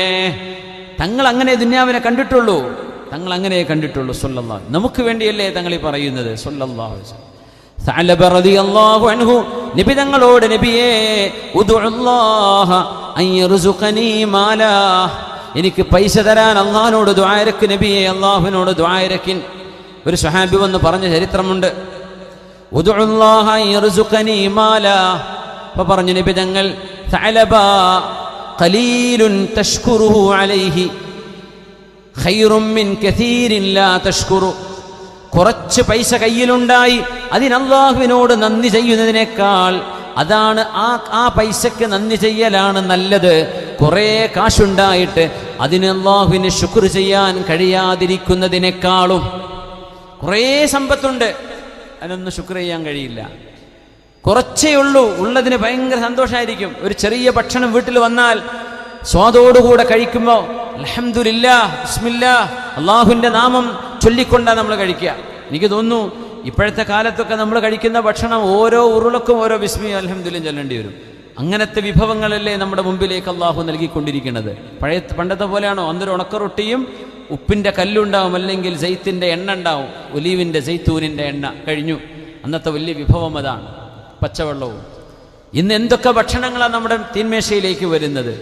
തങ്ങൾ അങ്ങനെ ദുനിയാവിനെ കണ്ടിട്ടുള്ളൂ, തങ്ങൾ അങ്ങനെ കണ്ടിട്ടുള്ളൂ. സ്വല്ലല്ലാഹു, നമുക്ക് വേണ്ടിയല്ലേ തങ്ങൾ ഈ പറയുന്നത്. സ്വല്ലല്ലാഹു അലൈഹി വസല്ലം സഅലബ റളിയല്ലാഹു അൻഹു നബി തങ്ങളോട്, നബിയേ ഉദ്ഉല്ലാഹ അൻ യർസുഖനി മാലാ, എനിക്ക് പൈസ തരാൻ അല്ലാഹുവിനോട് ദുആ ഇരക്ക് നബിയേ, അല്ലാഹുവിനോട് ദുആ ഇരക്കിൻ. ഒരു സ്വഹാബി വന്ന് പറഞ്ഞ ചരിത്രമുണ്ട്, ഉദ്ഉല്ലാഹ അൻ യർസുഖനി മാലാ. അപ്പോൾ പറഞ്ഞു നബി തങ്ങൾ, സഅലബ ഖലീലുൻ തഷ്കുറുഹു അലൈഹി ഖൈറും മിൻ കസീരിൻ ലാ തഷ്കുറു. കുറച്ച് പൈസ കയ്യിലുണ്ടായി അതിന് അല്ലാഹുവിനോട് നന്ദി ചെയ്യുന്നതിനേക്കാൾ, അതാണ് ആ പൈസക്ക് നന്ദി ചെയ്യലാണ് നല്ലത്. കുറേ കാശുണ്ടായിട്ട് അതിന് അല്ലാഹുവിന് ശുക്ർ ചെയ്യാൻ കഴിയാതിരിക്കുന്നതിനേക്കാളും. കുറേ സമ്പത്തുണ്ട്, അതിനൊന്നും ശുക്ർ ചെയ്യാൻ കഴിയില്ല. കുറച്ചേ ഉള്ളൂ, ഉള്ളതിന് ഭയങ്കര സന്തോഷമായിരിക്കും. ഒരു ചെറിയ ഭക്ഷണം വീട്ടിൽ വന്നാൽ സ്വാദോടുകൂടെ കഴിക്കുമ്പോൾ അൽഹംദുലില്ലാഹ് ബിസ്മില്ലാഹ് അള്ളാഹുവിൻ്റെ നാമം ചൊല്ലിക്കൊണ്ടാണ് നമ്മൾ കഴിക്കുക. എനിക്ക് തോന്നുന്നു ഇപ്പോഴത്തെ കാലത്തൊക്കെ നമ്മൾ കഴിക്കുന്ന ഭക്ഷണം ഓരോ ഉരുളക്കും ഓരോ ബിസ്മി അൽഹംദുലില്ലാഹ് ചൊല്ലേണ്ടി വരും. അങ്ങനത്തെ വിഭവങ്ങളല്ലേ നമ്മുടെ മുമ്പിലേക്ക് അള്ളാഹു നൽകിക്കൊണ്ടിരിക്കുന്നത്. പണ്ടത്തെ പോലെയാണോ? അന്നൊരു ഉണക്കറൊട്ടിയും ഉപ്പിൻ്റെ കല്ലുണ്ടാവും, അല്ലെങ്കിൽ ജെയ്ത്തിൻ്റെ എണ്ണ ഉണ്ടാവും, ഒലീവിൻ്റെ ജെയ്ത്തൂനിൻ്റെ എണ്ണ, കഴിഞ്ഞു. അന്നത്തെ വലിയ വിഭവം അതാണ്, പച്ചവെള്ളവും. ഇന്ന് എന്തൊക്കെ ഭക്ഷണങ്ങളാണ് നമ്മുടെ തീന്മേശയിലേക്ക് വരുന്നത്.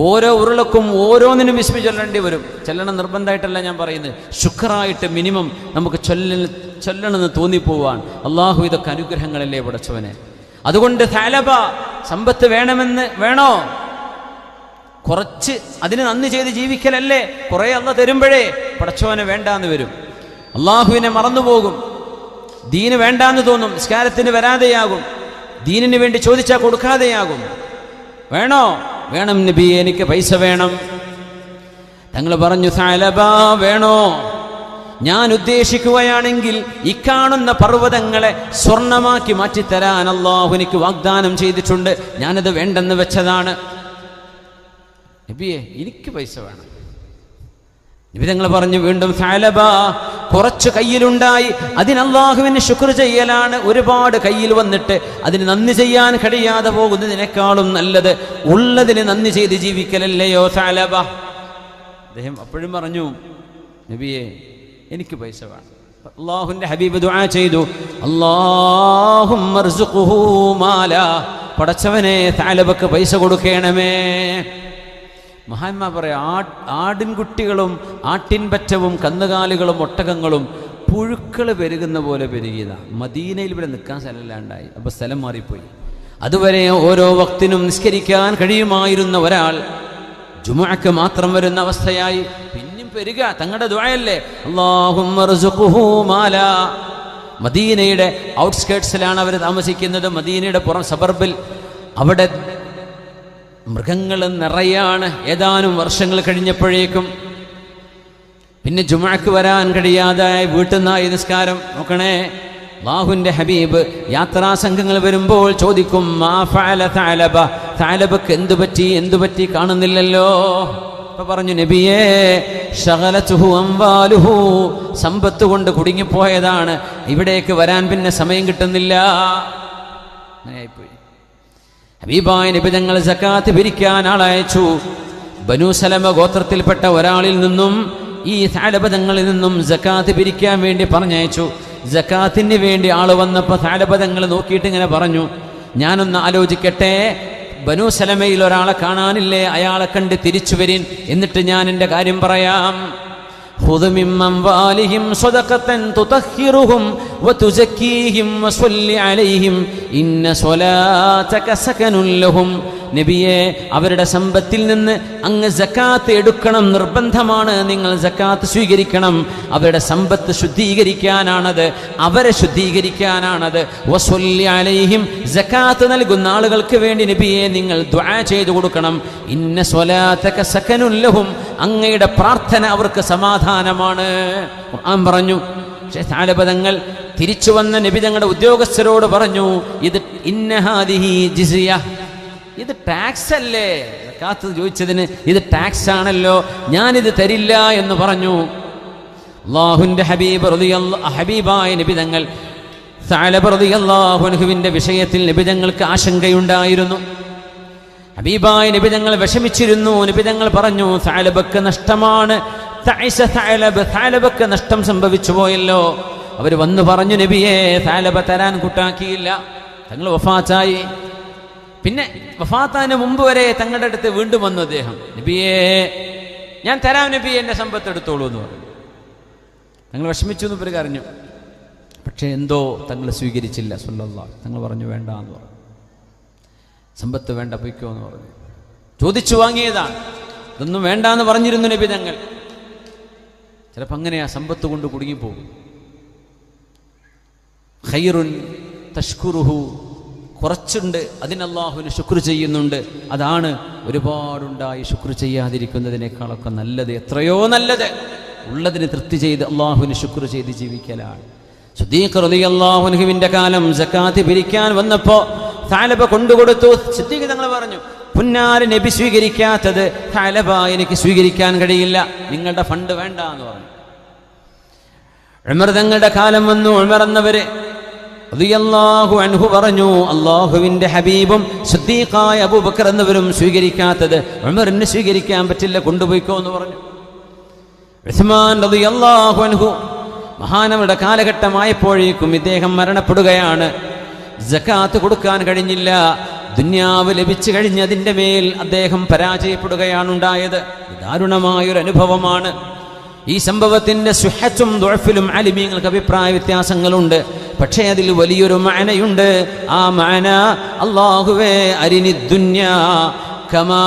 ഓരോ ഉരുളക്കും ഓരോന്നിനും ബിസ്മി ചൊല്ലേണ്ടി വരും. ചൊല്ലണം നിർബന്ധമായിട്ടല്ല ഞാൻ പറയുന്നത്, ശുക്റായിട്ട് മിനിമം നമുക്ക് ചൊല്ലണമെന്ന് തോന്നിപ്പോവാൻ. അള്ളാഹു ഇതൊക്കെ അനുഗ്രഹങ്ങളല്ലേ പടച്ചവനെ. അതുകൊണ്ട് സഅലബ, സമ്പത്ത് വേണോ? കുറച്ച് അതിന് നന്ദി ചെയ്ത് ജീവിക്കലല്ലേ. കുറേ അള്ളാഹ് തരുമ്പോഴേ പടച്ചവനെ വേണ്ടാന്ന് വരും, അള്ളാഹുവിനെ മറന്നുപോകും, ദീന് വേണ്ടാന്ന് തോന്നും, നിസ്കാരത്തിന് വരാതെയാകും, ദീനിന് വേണ്ടി ചോദിച്ചാൽ കൊടുക്കാതെയാകും. വേണം നബിയെ, എനിക്ക് പൈസ വേണം. തങ്ങൾ പറഞ്ഞു, സഅലബ വേണോ? ഞാൻ ഉദ്ദേശിക്കുകയാണെങ്കിൽ ഇക്കാണുന്ന പർവ്വതങ്ങളെ സ്വർണമാക്കി മാറ്റിത്തരാൻ അല്ലാഹു എനിക്ക് വാഗ്ദാനം ചെയ്തിട്ടുണ്ട്. ഞാനത് വേണ്ടെന്ന് വെച്ചതാണ്. നബിയെ, എനിക്ക് പൈസ വേണം. നബി തങ്ങൾ പറഞ്ഞു വീണ്ടും, സഅലബ, കുറച്ച് കയ്യിലുണ്ടായി അതിന് അല്ലാഹുവിന് ശുക്ർ ചെയ്യലാണ്. ഒരുപാട് കയ്യിൽ വന്നിട്ട് അതിന് നന്ദി ചെയ്യാൻ കഴിയാതെ പോകുന്നതിനേക്കാളും നല്ലത് ഉള്ളതിന് നന്ദി ചെയ്ത് ജീവിക്കലല്ലയോ സഅലബ. അദ്ദേഹം അപ്പോഴും പറഞ്ഞു, നബിയെ, എനിക്ക് പൈസ വേണം. അല്ലാഹുവിന്റെ ഹബീബ് ദുആ ചെയ്തു, അല്ലാഹുമ്മ അർസുഖുഹു മാല, പടച്ചവനെ തഅലബക്ക് പൈസ കൊടുക്കണമേ. മഹാന്മാർ പറയാം, ആടിൻകുട്ടികളും ആട്ടിൻപറ്റവും കന്നുകാലികളും ഒട്ടകങ്ങളും പുഴുക്കൾ പെരുകുന്ന പോലെ പെരുകിയതാണ്. മദീനയിൽ ഇവിടെ നിൽക്കാൻ സ്ഥലമില്ലാണ്ടായി. അപ്പോൾ സ്ഥലം മാറിപ്പോയി. അതുവരെ ഓരോ വക്തിനും നിസ്കരിക്കാൻ കഴിയുമായിരുന്ന ഒരാൾ ജുമുഅക്ക് മാത്രം വരുന്ന അവസ്ഥയായി. പിന്നെയും പെരുക. തങ്ങളുടെ ദുആയല്ലേ, അല്ലാഹുമ്മ അർസുഖുഹു മാല. മദീനയുടെ ഔട്ട്സ്കേർട്സിലാണ് അവർ താമസിക്കുന്നത്. മദീനയുടെ പുറം സബർബിൽ. അവിടെ മൃഗങ്ങൾ നിറയാണ്. ഏതാനും വർഷങ്ങൾ കഴിഞ്ഞപ്പോഴേക്കും പിന്നെ ജുമുഅക്ക് വരാൻ കഴിയാതായി വീട്ടിൽ നിന്നായി നിസ്കാരം. നോക്കണേ, അല്ലാഹുവിന്റെ ഹബീബ് യാത്രാ സംഘങ്ങൾ വരുമ്പോൾ ചോദിക്കും, മാ ഫഅല തഅലബ, തഅലബക്ക് എന്തു പറ്റി കാണുന്നില്ലല്ലോ. അപ്പൊ പറഞ്ഞു, നബിയേ ശഗലതുഹു അംവാലുഹു, സമ്പത്ത് കൊണ്ട് കുടുങ്ങിപ്പോയതാണ്, ഇവിടേക്ക് വരാൻ പിന്നെ സമയം കിട്ടുന്നില്ല. അങ്ങനെയായിപ്പോയി. ഹബീബായ നബി തങ്ങൾ സക്കാത്ത് പിരിക്കാൻ ആളയച്ചു. ബനൂ സലമ ഗോത്രത്തിൽപ്പെട്ട ഒരാളിൽ നിന്നും, ഈ തഅലബ തങ്ങളിൽ നിന്നും സക്കാത്ത് പിരിക്കാൻ വേണ്ടി പറഞ്ഞയച്ചു. സക്കാത്തിന് വേണ്ടി ആള് വന്നപ്പോൾ തഅലബ തങ്ങൾ നോക്കിയിട്ട് ഇങ്ങനെ പറഞ്ഞു, ഞാനൊന്ന് ആലോചിക്കട്ടെ, ബനൂ സലമയിൽ ഒരാളെ കാണാനില്ലേ, അയാളെ കണ്ട് തിരിച്ചു വരിൻ, എന്നിട്ട് ഞാൻ എൻ്റെ കാര്യം പറയാം. ഖുദ് മിൻ അംവാലിഹിം സദഖതൻ തുതഹിറുഹും വതുസക്കീഹിം വസല്ലി അലൈഹിം ഇന്ന സ്വലാതക സകനുൻ ലഹും. നബിയെ, അവരുടെ സമ്പത്തിൽ നിന്ന് അങ്ങ് സക്കാത്ത് എടുക്കണം, നിർബന്ധമാണ്. നിങ്ങൾ സക്കാത്ത് സ്വീകരിക്കണം. അവരുടെ സമ്പത്ത് ശുദ്ധീകരിക്കാനാണത്, അവരെ ശുദ്ധീകരിക്കാനാണത്. വസല്ലി അലൈഹിം, സക്കാത്ത് നൽകുന്ന ആളുകൾക്ക് വേണ്ടി നബിയെ നിങ്ങൾ ദുആ ചെയ്തു കൊടുക്കണം. ഇന്ന സ്വലാതക സകനുൻ ലഹും, അങ്ങയുടെ പ്രാർത്ഥന അവർക്ക് സമാധാനമാണ്. ഖുർആൻ പറഞ്ഞു. പക്ഷേ തഅലബ തങ്ങൾ തിരിച്ചു വന്ന നബി തങ്ങളുടെ ഉദ്യോഗസ്ഥരോട് പറഞ്ഞു, ഇത് ഇന്ന ഹാദിഹി ജിസിയ, ഇത് ടാക്സ് അല്ലേ, സക്കാത്ത് ചോദിച്ചതിന് ഇത് ടാക്സ് ആണല്ലോ, ഞാനിത് തരില്ല എന്ന് പറഞ്ഞു. അല്ലാഹുവിന്റെ ഹബീബായ നബി തങ്ങൾ തഅലബ റളിയല്ലാഹു അൻഹുവിന്റെ വിഷയത്തിൽ നബി തങ്ങൾക്ക് ആശങ്കയുണ്ടായിരുന്നു. ഹബീബായ നബി തങ്ങൾ വിഷമിച്ചിരുന്നു. നബി തങ്ങൾ പറഞ്ഞു, തഅലബക്ക് നഷ്ടമാണ്, തഅലബക്ക് നഷ്ടം സംഭവിച്ചു പോയല്ലോ. അവർ വന്നു പറഞ്ഞു, നബിയെ തഅലബ തരാൻ കൂട്ടാക്കിയില്ല, തങ്ങൾ വഫാത്തായി. പിന്നെ വഫാത്താന് മുമ്പ് വരെ തങ്ങളുടെ അടുത്ത് വീണ്ടും വന്നു അദ്ദേഹം, നബിയെ ഞാൻ തരാം നബിയെ, എൻ്റെ സമ്പത്ത് എടുത്തോളൂ എന്ന് പറഞ്ഞു. തങ്ങൾ വിഷമിച്ചു എന്ന് ഇവർ അറിഞ്ഞു. പക്ഷേ എന്തോ തങ്ങൾ സ്വീകരിച്ചില്ല. സ്വല്ലല്ലാഹു തങ്ങൾ പറഞ്ഞു, വേണ്ട എന്ന് പറഞ്ഞു. സമ്പത്ത് വേണ്ട, പൊയ്ക്കോ എന്ന് പറഞ്ഞു. ചോദിച്ചു വാങ്ങിയതാണ്, ഇതൊന്നും വേണ്ട എന്ന് പറഞ്ഞിരുന്നു നബി തങ്ങൾ. ചിലപ്പോൾ അങ്ങനെയാ, സമ്പത്ത് കൊണ്ട് കുടുങ്ങിപ്പോകും. ഖൈറുൻ തഷ്കുറുഹു, കുറച്ചുണ്ട്, അതിന് അല്ലാഹുവിന് ശുക്ർ ചെയ്യുന്നുണ്ട്. അതാണ് ഒരുപാടുണ്ടായി ശുക്ർ ചെയ്യാതിരിക്കുന്നതിനേക്കാളൊക്കെ നല്ലത്, എത്രയോ നല്ലത്. ഉള്ളതിന് തൃപ്തി ചെയ്ത് അല്ലാഹുവിന് ശുക്ർ ചെയ്ത് ജീവിക്കലാണ്. സിദ്ദീഖ് റളിയല്ലാഹു അൻഹുവിന്റെ കാലം സക്കാത്ത് പിരിക്കാൻ വന്നപ്പോൾ തഅലബ കൊണ്ടുകൊടുത്തു. സിദ്ദീഖ് തങ്ങൾ പറഞ്ഞു, പുന്നാര നബി സ്വീകരിക്കാത്തത് തഅലബ എനിക്ക് സ്വീകരിക്കാൻ കഴിയില്ല, നിങ്ങളുടെ ഫണ്ട് വേണ്ട എന്ന് പറഞ്ഞു. ഉമർ തങ്ങളുടെ കാലം വന്നു. ഉമർ എന്നവര് റളിയല്ലാഹു അൻഹു പറഞ്ഞു, അല്ലാഹുവിന്റെ ഹബീബും സിദ്ദീഖായ അബൂബക്കർ എന്നവരും സ്വീകരിക്കാത്തത് ഉമറിന് സ്വീകരിക്കാൻ പറ്റില്ല, കൊണ്ടുപോയിക്കോ എന്ന് പറഞ്ഞു. ഉസ്മാൻ റളിയല്ലാഹു അൻഹു മഹാനവരുടെ കാലഘട്ടമായപ്പോഴേക്കും ഇദ്ദേഹം മരണപ്പെടുകയാണ്. സക്കാത്ത് കൊടുക്കാൻ കഴിഞ്ഞില്ല. ദുന്യാവ് ലഭിച്ചു കഴിഞ്ഞതിൻ്റെ മേൽ അദ്ദേഹം പരാജയപ്പെടുകയാണ് ഉണ്ടായത്. ദാരുണമായൊരു അനുഭവമാണ്. ഈ സംഭവത്തിന്റെ സുഹത്തും ദുഅഫിലും അലിമീങ്ങൾക്ക് അഭിപ്രായ വ്യത്യാസങ്ങളുണ്ട്. പക്ഷേ അതിൽ വലിയൊരു മഅനയുണ്ട്. ആ മഅന, അല്ലാഹുവേ അരിനി ദുന്യാ കമാ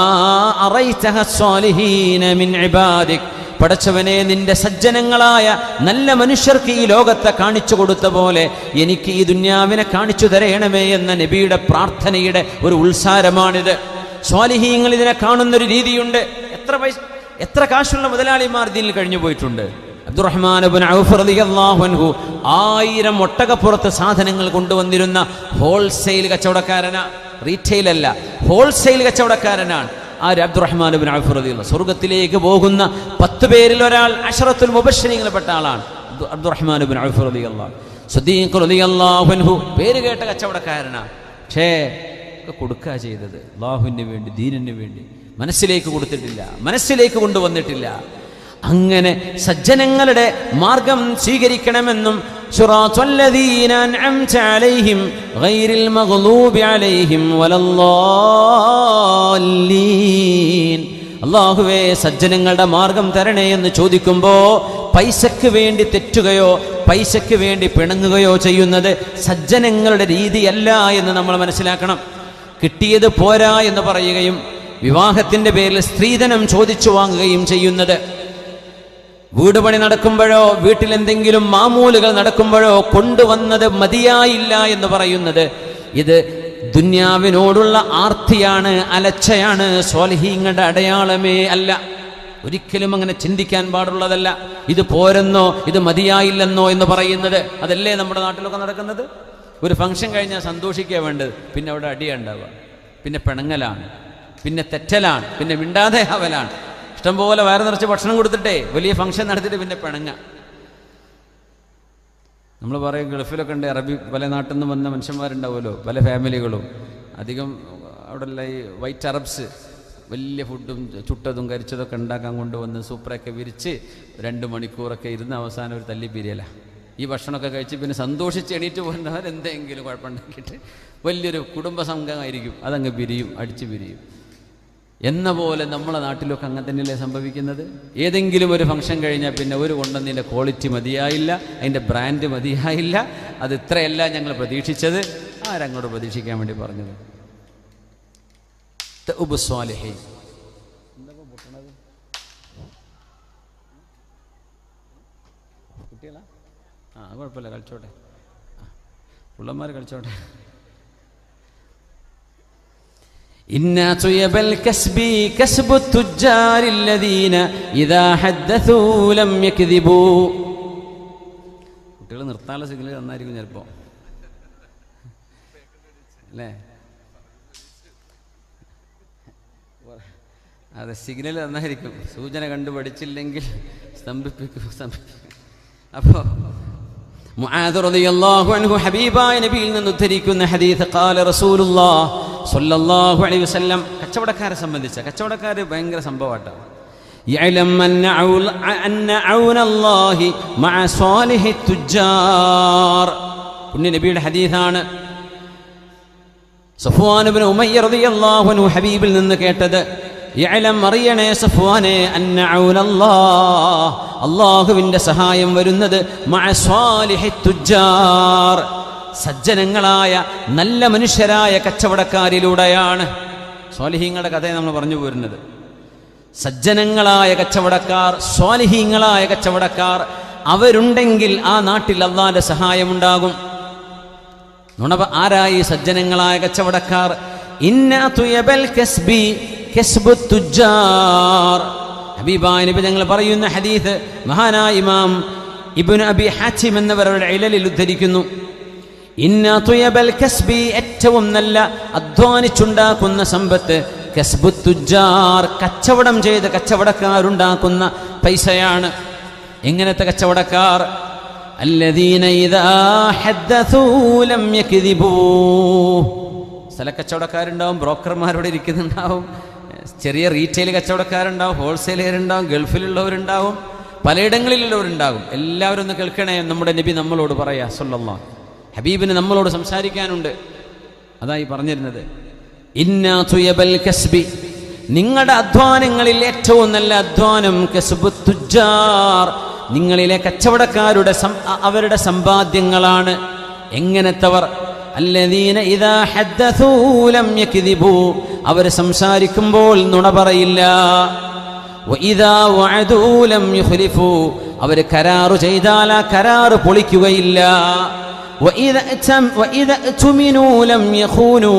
അറൈതഹ സ്വാലിഹീന മിൻ ഇബാദിക്, പടച്ചവനെ നിന്റെ സജ്ജനങ്ങളായ നല്ല മനുഷ്യർക്ക് ഈ ലോകത്തെ കാണിച്ചു കൊടുത്ത പോലെ എനിക്ക് ഈ ദുന്യാവിനെ കാണിച്ചു തരയണമേ എന്ന നബിയുടെ പ്രാർത്ഥനയുടെ ഒരു ഉത്സാരമാണിത്. സ്വാലിഹീങ്ങൾ ഇതിനെ കാണുന്നൊരു രീതിയുണ്ട്. എത്ര കാശുള്ള മുതലാളിമാർ ഇതിൽ കഴിഞ്ഞു പോയിട്ടുണ്ട്. അബ്ദുറഹ്മാൻ ഇബ്നു ഔഫ് റളിയല്ലാഹു അൻഹു 1000 ഒട്ടകപ്പുറത്ത് സാധനങ്ങൾ കൊണ്ടുവന്നിരുന്ന ഹോൾസെയിൽ കച്ചവടക്കാരനാ, റീറ്റെയിൽ അല്ല, ഹോൾസെയിൽ കച്ചവടക്കാരനാണ്. അബ്ദുറഹ്മാൻ ഇബ്നു ഔഫ് റളിയല്ലാഹു, സ്വർഗ്ഗത്തിലേക്ക് പോകുന്ന 10 പേരിൽ ഒരാൾ, അശറത്തുൽ മുബശ്ശിരീങ്ങളിൽപ്പെട്ട ആളാണ് അബ്ദുറഹ്മാൻ ഇബ്നു ഔഫ് റളിയല്ലാഹു. സിദ്ദീഖ് റളിയല്ലാഹു അൻഹു പേര് കേട്ട കച്ചവടക്കാരനാണ്. പക്ഷേ കൊടുക്കുക ചെയ്തത് അല്ലാഹുവിന് വേണ്ടി, ദീനിന് വേണ്ടി. മനസ്സിലേക്ക് കൊടുത്തിട്ടില്ല, മനസ്സിലേക്ക് കൊണ്ടുവന്നിട്ടില്ല. അങ്ങനെ സജ്ജനങ്ങളുടെ മാർഗം സ്വീകരിക്കണമെന്നും സിറാത്തുല്ലദീന അൻഅംത അലൈഹിം ഗൈറിൽ മഗ്ലൂബി അലൈഹിം വലല്ലാലീൻ. അല്ലാഹുവേ സജ്ജനങ്ങളുടെ മാർഗം തരണേ എന്ന് ചോദിക്കുമ്പോൾ പൈസയ്ക്ക് വേണ്ടി തെറ്റുകയോ പൈസയ്ക്ക് വേണ്ടി പിണങ്ങുകയോ ചെയ്യുന്നത് സജ്ജനങ്ങളുടെ രീതിയല്ല എന്ന് നമ്മൾ മനസ്സിലാക്കണം. കിട്ടിയത് പോരാ എന്ന് പറയുകയും വിവാഹത്തിന്റെ പേരിൽ സ്ത്രീധനം ചോദിച്ചു വാങ്ങുകയും ചെയ്യുന്നത്, വീട് പണി നടക്കുമ്പോഴോ വീട്ടിലെന്തെങ്കിലും മാമൂലുകൾ നടക്കുമ്പോഴോ കൊണ്ടുവന്നത് മതിയായില്ല എന്ന് പറയുന്നത്, ഇത് ദുന്യാവിനോടുള്ള ആർത്തിയാണ്, അലച്ചയാണ്, സ്വാലിഹീങ്ങളുടെ അടയാളമേ അല്ല. ഒരിക്കലും അങ്ങനെ ചിന്തിക്കാൻ പാടുള്ളതല്ല. ഇത് പോരെന്നോ ഇത് മതിയായില്ലെന്നോ എന്ന് പറയുന്നത് അതല്ലേ നമ്മുടെ നാട്ടിലൊക്കെ നടക്കുന്നത്. ഒരു ഫംഗ്ഷൻ കഴിഞ്ഞാൽ സന്തോഷിക്കുക വേണ്ടത്, പിന്നെ അവിടെ അടിയുണ്ടാവുക, പിന്നെ പിണങ്ങലാണ്, പിന്നെ തെറ്റലാണ്, പിന്നെ മിണ്ടാതെ ആവലാണ്. ഇഷ്ടംപോലെ വയറ് നിറച്ച് ഭക്ഷണം കൊടുത്തിട്ടേ വലിയ ഫംഗ്ഷൻ നടത്തിയിട്ട് പിന്നെ പിണങ്ങ. നമ്മൾ പറയും ഗൾഫിലൊക്കെ ഉണ്ട്, അറബി പല നാട്ടിൽ നിന്ന് വന്ന മനുഷ്യന്മാരുണ്ടാവുമല്ലോ, പല ഫാമിലികളും. അധികം അവിടെയുള്ള ഈ വൈറ്റ് അറബ്സ് വലിയ ഫുഡും ചുട്ടതും കരിച്ചതൊക്കെ ഉണ്ടാക്കാൻ കൊണ്ടുവന്ന് സൂപ്പറൊക്കെ വിരിച്ച് 2 മണിക്കൂറൊക്കെ ഇരുന്ന് അവസാനം ഒരു തല്ലി പിരിയല. ഈ ഭക്ഷണമൊക്കെ കഴിച്ച് പിന്നെ സന്തോഷിച്ച് എണീറ്റ് പോകുന്നവർ എന്തെങ്കിലും കുഴപ്പമുണ്ടാക്കിയിട്ട് വലിയൊരു കുടുംബ സംഘമായിരിക്കും, അതങ്ങ് പിരിയും, അടിച്ചു പിരിയും. എന്ന പോലെ നമ്മളെ നാട്ടിലൊക്കെ അങ്ങനെ തന്നെയല്ലേ സംഭവിക്കുന്നത്. ഏതെങ്കിലും ഒരു ഫംഗ്ഷൻ കഴിഞ്ഞാൽ പിന്നെ ഒരു കൊണ്ടതിൻ്റെ ക്വാളിറ്റി മതിയായില്ല, അതിൻ്റെ ബ്രാൻഡ് മതിയായില്ല, അത് ഇത്രയല്ല ഞങ്ങൾ പ്രതീക്ഷിച്ചത്. ആരങ്ങോട്ട് പ്രതീക്ഷിക്കാൻ വേണ്ടി പറഞ്ഞത്? സ്വാലിഹീൻ. കുട്ടികളാ? കുഴപ്പമില്ല, കളിച്ചോട്ടെ, പിള്ളമാർ കളിച്ചോട്ടെ. ഇന്നാ തുയബൽ കസ്ബി കസ്ബു തുജാരില്ലദീന ഇദാ ഹദ്ദസൂ ലം യക്ദിബൂ. കുട്ടികൾ നിർത്താനുള്ള സിഗ്നൽ നന്നായിരിക്കും ചിലപ്പോൾ, അല്ലേ? അതെ, സിഗ്നൽ നന്നായിരിക്കും. സൂചന കണ്ടു പഠിച്ചില്ലെങ്കിൽ സ്തംഭിപ്പിക്കും. അപ്പോൾ മുആദ് റളിയല്ലാഹു അൻഹു ഹബീബായ നബിയിൽ നിന്ന് ഉദ്ധരിക്കുന്ന ഹദീസ്, ഖാല റസൂലുള്ളാഹി സ്വല്ലല്ലാഹു അലൈഹി വസല്ലം. കച്ചവടക്കാരെ സംബന്ധിച്ച, കച്ചവടക്കാർ ഭയങ്കര സംഭവമായിട്ടാണ്. യഅലം അന്ന ഔനല്ലാഹി മഅ സ്വാലിഹി തുജാർ. പുണ്യ നബിയുടെ ഹദീസാണ്. സഫ്വാൻ ഇബ്നു ഉമയ്യ റളിയല്ലാഹു അൻഹു ഹബീബിൽ നിന്ന് കേട്ടത്, യഅലം അറിയണേ സഫ്വാനെ, അന്ന ഔനല്ലാഹ് അല്ലാഹുവിൻ്റെ സഹായം വരുന്നത് മഅ സ്വാലിഹി തുജാർ സജ്ജനങ്ങളായ നല്ല മനുഷ്യരായ കച്ചവടക്കാരിലൂടെയാണ്. സ്വാലിഹീങ്ങളുടെ കഥയെ നമ്മൾ പറഞ്ഞു പോരുന്നത്. സജ്ജനങ്ങളായ കച്ചവടക്കാർ, സ്വാലിഹീങ്ങളായ കച്ചവടക്കാർ അവരുണ്ടെങ്കിൽ ആ നാട്ടിൽ അല്ലാഹുവിൻ്റെ സഹായമുണ്ടാകും. ആരായി സജ്ജനങ്ങളായ കച്ചവടക്കാർ? ഇന്നാ തുയബൽ കസ്ബി കസ്ബു തുജാർ. ഹബീബായ നബി ഞങ്ങൾ പറയുന്ന ഹദീസ് മഹാനായ ഇമാം ഇബ്നു അബി ഹാറ്റിം എന്നവരുടെ ഇലലിൽ ഉദ്ധരിക്കുന്നു. ഇന്നാ തുയബൽ കസ്ബി, ഏറ്റവും നല്ല അധ്വാനിച്ചുണ്ടാക്കുന്ന സമ്പത്ത്, കസ്ബു തുജാർ കച്ചവടം ചെയ്ത് കച്ചവടക്കാരുണ്ടാക്കുന്ന പൈസയാണ്. എങ്ങനത്തെ കച്ചവടക്കാർ? അല്ലദീന ഇദാ ഹദ്ദസൂ ലം യക്ദിബൂ. സ്ഥലക്കച്ചവടക്കാരുണ്ടാവും, ബ്രോക്കർമാരോട് ഇരിക്കുന്നുണ്ടാവും, ചെറിയ റീറ്റെയിൽ കച്ചവടക്കാരുണ്ടാവും, ഹോൾസെയിലുകാരുണ്ടാവും, ഗൾഫിലുള്ളവരുണ്ടാവും, പലയിടങ്ങളിലുള്ളവരുണ്ടാകും. എല്ലാവരും ഒന്ന് കേൾക്കണേ, നമ്മുടെ നബി നമ്മളോട് പറയാ സല്ലല്ലാഹു. ഹബീബിന് നമ്മളോട് സംസാരിക്കാനുണ്ട്. അതായി പറഞ്ഞിരുന്നത്, ഇന്നാ തുയബൽ കസ്ബി, നിങ്ങളുടെ അധ്വാനങ്ങളിൽ ഏറ്റവും നല്ല അധ്വാനം കസ്ബു തുജാർ, നിങ്ങളിലെ കച്ചവടക്കാരുടെ അവരുടെ സമ്പാദ്യങ്ങളാണ്. എങ്ങനത്തവർ? അല്ലദീന ഇദാ ഹദ്ദസൂ ലം യക്ദിബൂ, അവർ സംസാരിക്കുമ്പോൾ നുണ പറയില്ല. വഇദാ വഅദൂ ലം യുഖ്ലിഫൂ, അവർ കരാറ് ചെയ്താൽ ആ കരാറ് പൊളിക്കുകയില്ല. വഇദാ തുമിനൂ ലം യഖൂനൂ,